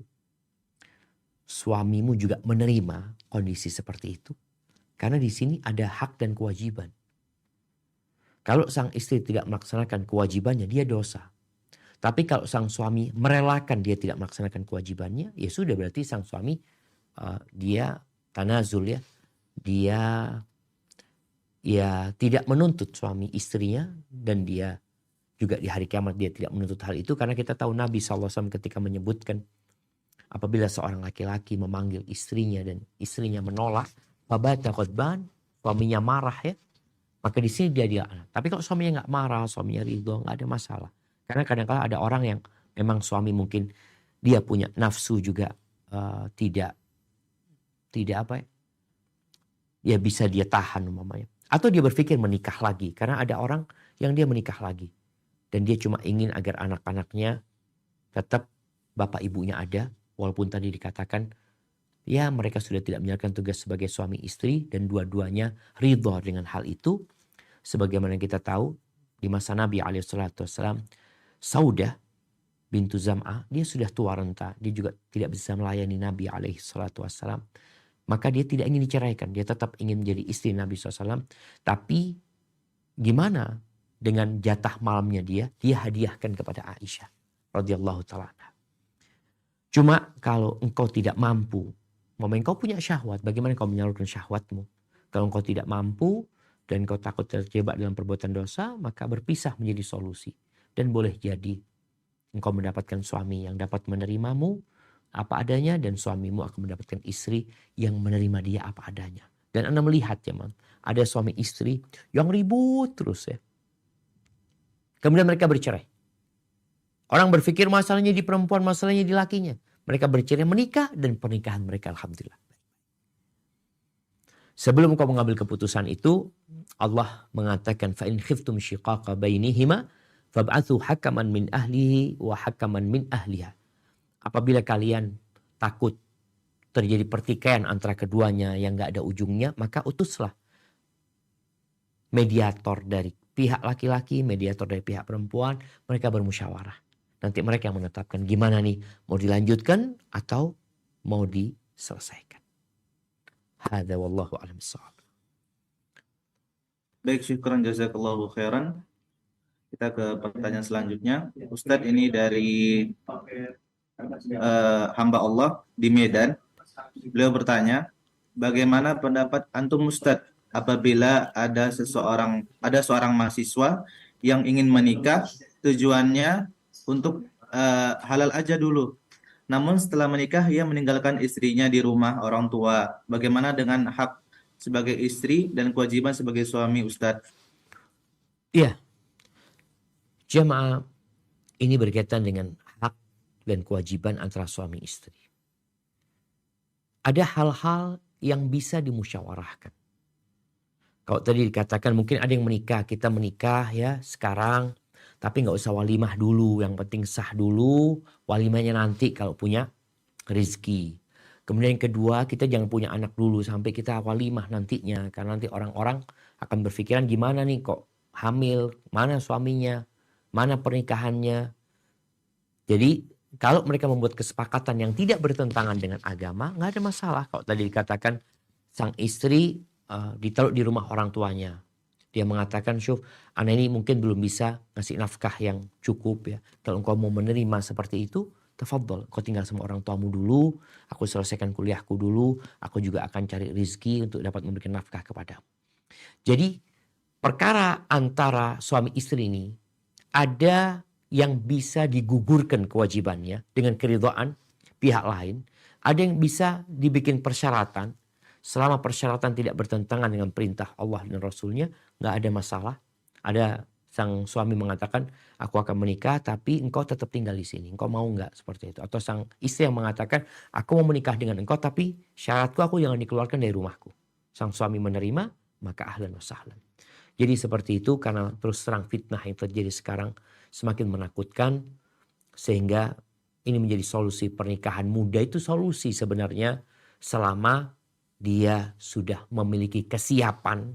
Suamimu juga menerima kondisi seperti itu. Karena di sini ada hak dan kewajiban. Kalau sang istri tidak melaksanakan kewajibannya, dia dosa. Tapi kalau sang suami merelakan dia tidak melaksanakan kewajibannya, ya sudah berarti sang suami dia tanazul ya. Dia ya tidak menuntut suami istrinya, dan dia juga di hari kiamat dia tidak menuntut hal itu, karena kita tahu Nabi SAW ketika menyebutkan apabila seorang laki-laki memanggil istrinya dan istrinya menolak, fabata ghadban, suaminya marah ya, maka di sini dia anak. Tapi kalau suaminya nggak marah, suaminya ridho, nggak ada masalah. Karena kadang-kadang ada orang yang memang suami mungkin dia punya nafsu juga tidak apa ya bisa dia tahan umpamanya. Atau dia berpikir menikah lagi, karena ada orang yang dia menikah lagi dan dia cuma ingin agar anak-anaknya tetap bapak ibunya ada, walaupun tadi dikatakan ya mereka sudah tidak menjalankan tugas sebagai suami istri dan dua-duanya ridho dengan hal itu. Sebagaimana kita tahu di masa Nabi SAW, Saudah bintu Zam'ah dia sudah tua renta, dia juga tidak bisa melayani Nabi SAW. Maka dia tidak ingin diceraikan, dia tetap ingin menjadi istri Nabi SAW. Tapi gimana dengan jatah malamnya dia hadiahkan kepada Aisyah radhiyallahu taala. Cuma kalau engkau tidak mampu, engkau punya syahwat, bagaimana engkau menyalurkan syahwatmu? Kalau engkau tidak mampu dan engkau takut terjebak dalam perbuatan dosa, maka berpisah menjadi solusi. Dan boleh jadi engkau mendapatkan suami yang dapat menerimamu apa adanya, dan suamimu akan mendapatkan istri yang menerima dia apa adanya. Dan Anda melihat ya ada suami istri yang ribut terus ya. Kemudian mereka bercerai. Orang berpikir masalahnya di perempuan, masalahnya di lakinya. Mereka bercerai, menikah, dan pernikahan mereka alhamdulillah. Sebelum kau mengambil keputusan itu, Allah mengatakan fa in khiftum shiqaqa bainihima fab'athu hakaman min ahlihi wa hakaman min ahliha. Apabila kalian takut terjadi pertikaian antara keduanya yang gak ada ujungnya, maka utuslah mediator dari pihak laki-laki, mediator dari pihak perempuan, mereka bermusyawarah. Nanti mereka yang menetapkan gimana nih, mau dilanjutkan atau mau diselesaikan. Hadza wallahu a'lam bissawab. Baik, syukran jazakallahu khairan. Kita ke pertanyaan selanjutnya. Ustadz, ini dari hamba Allah di Medan. Beliau bertanya, bagaimana pendapat antum Ustadz apabila ada seorang mahasiswa yang ingin menikah, tujuannya untuk halal aja dulu. Namun setelah menikah ia meninggalkan istrinya di rumah orang tua. Bagaimana dengan hak sebagai istri dan kewajiban sebagai suami, Ustadz? Iya. Jamaah, ini berkaitan dengan hak dan kewajiban antara suami istri. Ada hal-hal yang bisa dimusyawarahkan. Kalau tadi dikatakan mungkin ada yang menikah, kita menikah ya sekarang, tapi nggak usah walimah dulu, yang penting sah dulu, walimahnya nanti kalau punya rezeki. Kemudian yang kedua, kita jangan punya anak dulu sampai kita walimah nantinya, karena nanti orang-orang akan berpikiran gimana nih kok hamil, mana suaminya, mana pernikahannya. Jadi kalau mereka membuat kesepakatan yang tidak bertentangan dengan agama, nggak ada masalah. Kalau tadi dikatakan sang istri ditaruh di rumah orang tuanya, dia mengatakan, syuf, anak ini mungkin belum bisa ngasih nafkah yang cukup ya. Kalau engkau mau menerima seperti itu, tafadhol, kau tinggal sama orang tuamu dulu, aku selesaikan kuliahku dulu, aku juga akan cari rezeki untuk dapat memberikan nafkah kepadamu. Jadi perkara antara suami istri ini ada yang bisa digugurkan kewajibannya dengan keridhaan pihak lain, ada yang bisa dibikin persyaratan. Selama persyaratan tidak bertentangan dengan perintah Allah dan Rasulnya, nggak ada masalah. Ada sang suami mengatakan, aku akan menikah tapi engkau tetap tinggal di sini. Engkau mau nggak seperti itu? Atau sang istri yang mengatakan, aku mau menikah dengan engkau tapi syaratku aku jangan dikeluarkan dari rumahku. Sang suami menerima, maka ahlan wa sahlan. Jadi seperti itu, karena terus terang fitnah yang terjadi sekarang semakin menakutkan, sehingga ini menjadi solusi pernikahan muda. Itu solusi sebenarnya selama dia sudah memiliki kesiapan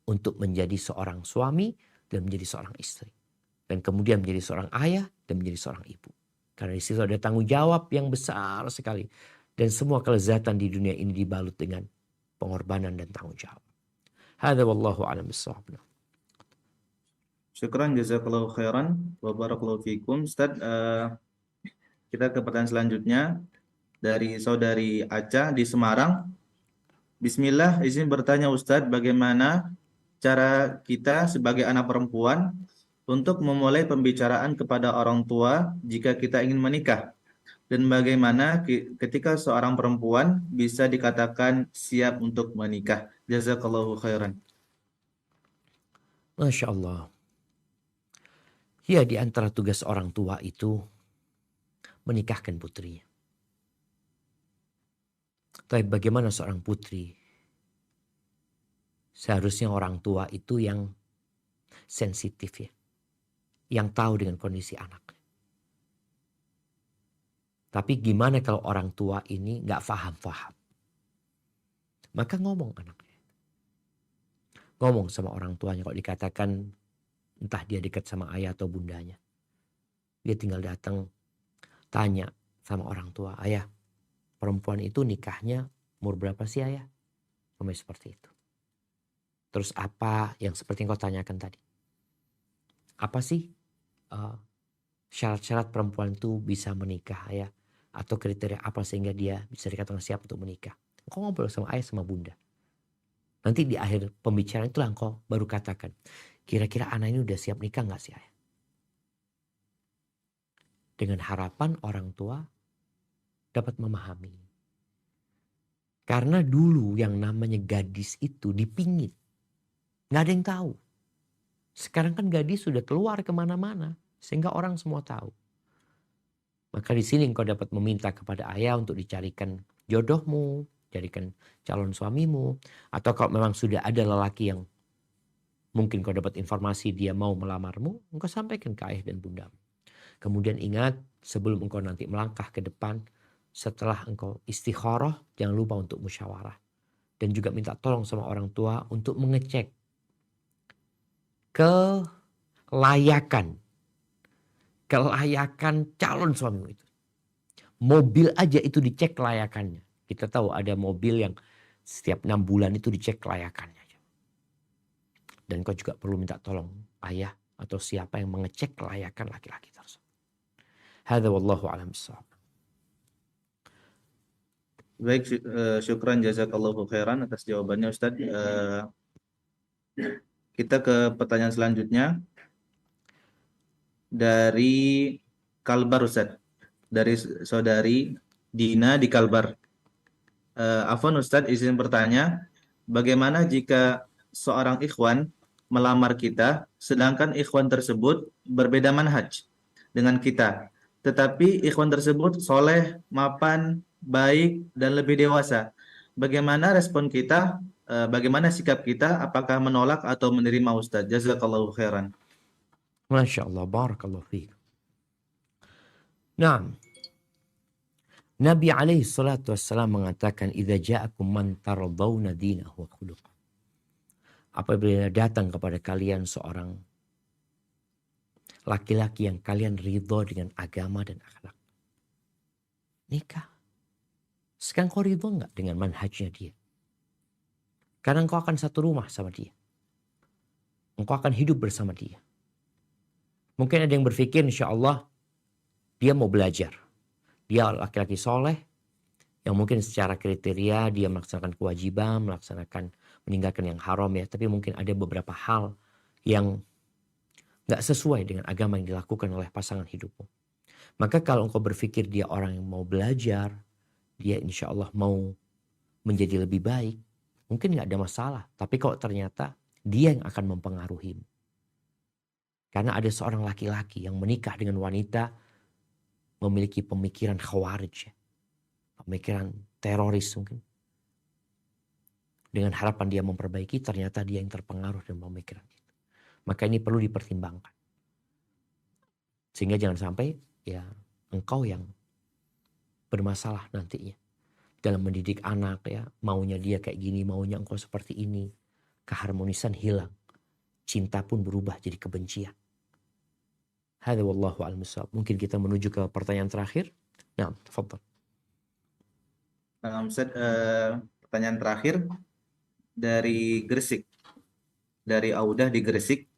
untuk menjadi seorang suami dan menjadi seorang istri. Dan kemudian menjadi seorang ayah dan menjadi seorang ibu. Karena di situ ada tanggung jawab yang besar sekali. Dan semua kelezatan di dunia ini dibalut dengan pengorbanan dan tanggung jawab. Hadza wallahu a'lam bissawab. Syukran jazakallahu khairan wa barakallahu fikum. Ustaz, kita ke pertanyaan selanjutnya dari saudari Aca di Semarang. Bismillah, izin bertanya Ustadz, bagaimana cara kita sebagai anak perempuan untuk memulai pembicaraan kepada orang tua jika kita ingin menikah? Dan bagaimana ketika seorang perempuan bisa dikatakan siap untuk menikah? Jazakallahu khairan. Masya Allah. Ya, di antara tugas orang tua itu menikahkan putrinya. Tapi bagaimana seorang putri? Seharusnya orang tua itu yang sensitif ya. Yang tahu dengan kondisi anak. Tapi gimana kalau orang tua ini gak faham-faham? Maka ngomong anaknya. Ngomong sama orang tuanya kalau dikatakan entah dia dekat sama ayah atau bundanya. Dia tinggal datang tanya sama orang tua. Ayah, perempuan itu nikahnya umur berapa sih ayah? Sampai seperti itu. Terus apa yang seperti yang kau tanyakan tadi? Apa sih syarat-syarat perempuan itu bisa menikah ayah? Atau kriteria apa sehingga dia bisa dikatakan siap untuk menikah? Engkau ngobrol sama ayah sama bunda. Nanti di akhir pembicaraan itulah engkau baru katakan. Kira-kira anak ini udah siap nikah gak sih ayah? Dengan harapan orang tua dapat memahami. Karena dulu yang namanya gadis itu dipingit. Gak ada yang tahu. Sekarang kan gadis sudah keluar kemana-mana. Sehingga orang semua tahu. Maka di sini engkau dapat meminta kepada ayah untuk dicarikan jodohmu. Carikan calon suamimu. Atau kalau memang sudah ada lelaki yang mungkin kau dapat informasi dia mau melamarmu. Engkau sampaikan ke ayah dan bundamu. Kemudian ingat sebelum engkau nanti melangkah ke depan. Setelah engkau istikharah jangan lupa untuk musyawarah. Dan juga minta tolong sama orang tua untuk mengecek kelayakan calon suamimu itu. Mobil aja itu dicek kelayakannya. Kita tahu ada mobil yang setiap 6 bulan itu dicek kelayakannya. Dan kau juga perlu minta tolong ayah atau siapa yang mengecek kelayakan laki-laki tersebut. Hadza wallahu a'lam bissawab. Baik, syukran jazakallahu khairan atas jawabannya Ustadz. Kita ke pertanyaan selanjutnya dari Kalbar Ustadz. Dari saudari Dina di Kalbar. Afwan Ustadz, izin bertanya, bagaimana jika seorang ikhwan melamar kita, sedangkan ikhwan tersebut berbeda manhaj dengan kita, tetapi ikhwan tersebut soleh, mapan, baik, dan lebih dewasa. Bagaimana respon kita, bagaimana sikap kita, apakah menolak atau menerima Ustadz? Jazakallahu khairan. Masya Allah, barakallahu fiik. Nah, Nabi alaihi salatu wassalam mengatakan idza ja'akum man tardawna dinahu wa khuluquh. Apabila datang kepada kalian seorang laki-laki yang kalian ridho dengan agama dan akhlak. Nikah. Sekarang kau ridho enggak dengan manhajnya dia? Karena engkau akan satu rumah sama dia. Engkau akan hidup bersama dia. Mungkin ada yang berpikir insya Allah dia mau belajar. Dia laki-laki soleh yang mungkin secara kriteria dia melaksanakan kewajiban, meninggalkan yang haram ya. Tapi mungkin ada beberapa hal yang gak sesuai dengan agama yang dilakukan oleh pasangan hidupmu. Maka kalau engkau berpikir dia orang yang mau belajar, dia insya Allah mau menjadi lebih baik, mungkin gak ada masalah. Tapi kalau ternyata dia yang akan mempengaruhimu. Karena ada seorang laki-laki yang menikah dengan wanita memiliki pemikiran khawarij, pemikiran teroris mungkin. Dengan harapan dia memperbaiki, ternyata dia yang terpengaruh dengan pemikiran itu. Maka ini perlu dipertimbangkan. Sehingga jangan sampai ya engkau yang bermasalah nantinya. Dalam mendidik anak ya, maunya dia kayak gini, maunya engkau seperti ini. Keharmonisan hilang. Cinta pun berubah jadi kebencian. Hadza wallahu a'lam bissawab. Mungkin kita menuju ke pertanyaan terakhir. Nah, tafadhal. Ustaz, pertanyaan terakhir dari Gresik. Dari Audah di Gresik.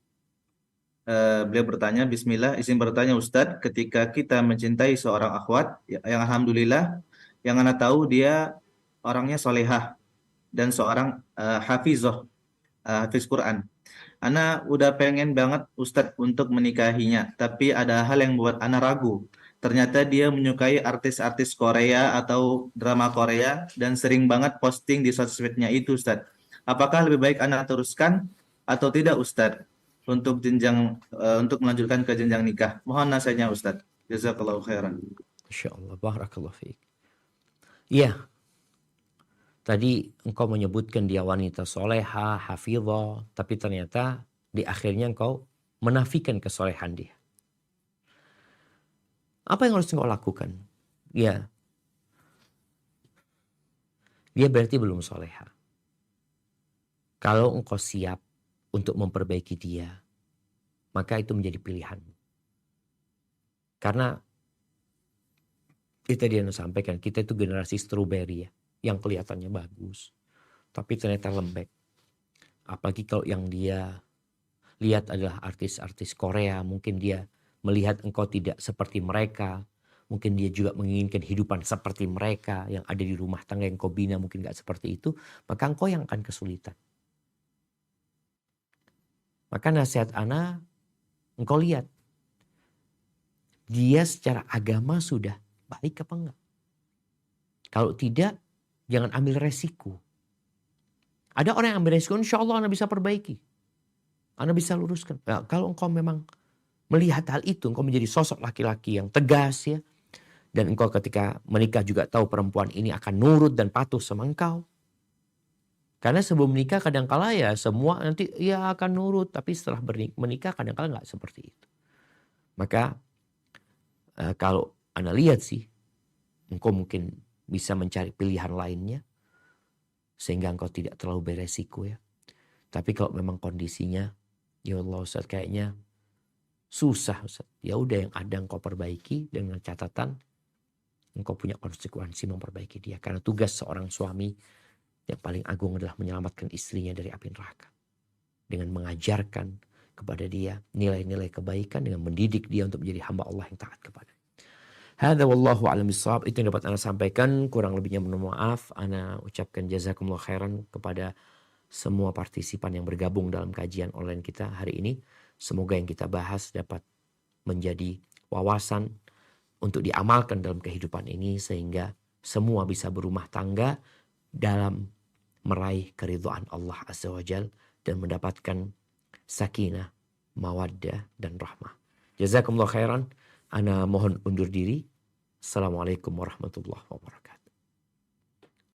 Beliau bertanya, Bismillah, izin bertanya Ustadz, ketika kita mencintai seorang akhwat, yang alhamdulillah, yang ana tahu dia orangnya solehah dan seorang hafiz Quran. Ana udah pengen banget Ustadz untuk menikahinya, tapi ada hal yang membuat Ana ragu. Ternyata dia menyukai artis-artis Korea atau drama Korea dan sering banget posting di sosmednya itu, Ustadz. Apakah lebih baik Ana teruskan atau tidak, Ustadz? Untuk melanjutkan ke jenjang nikah. Mohon nasihatnya, Ustadz. Jazakallahu khairan. Masya Allah, barakallahu fiik. Iya, tadi engkau menyebutkan dia wanita soleha, hafidhah, tapi ternyata di akhirnya engkau menafikan kesolehan dia. Apa yang harus engkau lakukan? Ya, dia berarti belum soleha. Kalau engkau siap untuk memperbaiki dia, maka itu menjadi pilihan. Karena itu dia sampaikan, kita itu generasi strawberry ya, yang kelihatannya bagus, tapi ternyata lembek. Apalagi kalau yang dia lihat adalah artis-artis Korea, mungkin dia melihat engkau tidak seperti mereka, mungkin dia juga menginginkan kehidupan seperti mereka yang ada di rumah tangga yang kau bina mungkin gak seperti itu, maka engkau yang akan kesulitan. Maka nasihat ana, engkau lihat dia secara agama sudah baik apa enggak. Kalau tidak, jangan ambil resiko. Ada orang yang ambil resiko, insya Allah Anda bisa perbaiki. Anda bisa luruskan. Nah, kalau engkau memang melihat hal itu, engkau menjadi sosok laki-laki yang tegas ya. Dan engkau ketika menikah juga tahu perempuan ini akan nurut dan patuh sama engkau. Karena sebelum menikah kadang-kala ya semua nanti ya akan nurut. Tapi setelah menikah kadang-kala nggak seperti itu. Maka kalau Anda lihat sih, engkau mungkin bisa mencari pilihan lainnya. Sehingga engkau tidak terlalu beresiko ya. Tapi kalau memang kondisinya, ya Allah Ustaz kayaknya susah Ustaz. Ya udah yang ada engkau perbaiki dengan catatan engkau punya konsekuensi memperbaiki dia. Karena tugas seorang suami yang paling agung adalah menyelamatkan istrinya dari api neraka. Dengan mengajarkan kepada dia nilai-nilai kebaikan, dengan mendidik dia untuk menjadi hamba Allah yang taat kepada. Hadza wallahu a'lam bishawab. Itu yang dapat Ana sampaikan. Kurang lebihnya mohon maaf. Ana ucapkan jazakumullah khairan kepada semua partisipan yang bergabung dalam kajian online kita hari ini. Semoga yang kita bahas dapat menjadi wawasan untuk diamalkan dalam kehidupan ini. Sehingga semua bisa berumah tangga dalam meraih keridhaan Allah Azza wa Jal. Dan mendapatkan sakinah, mawaddah dan rahmah. Jazakumullah khairan. Ana mohon undur diri. Assalamualaikum warahmatullahi wabarakatuh.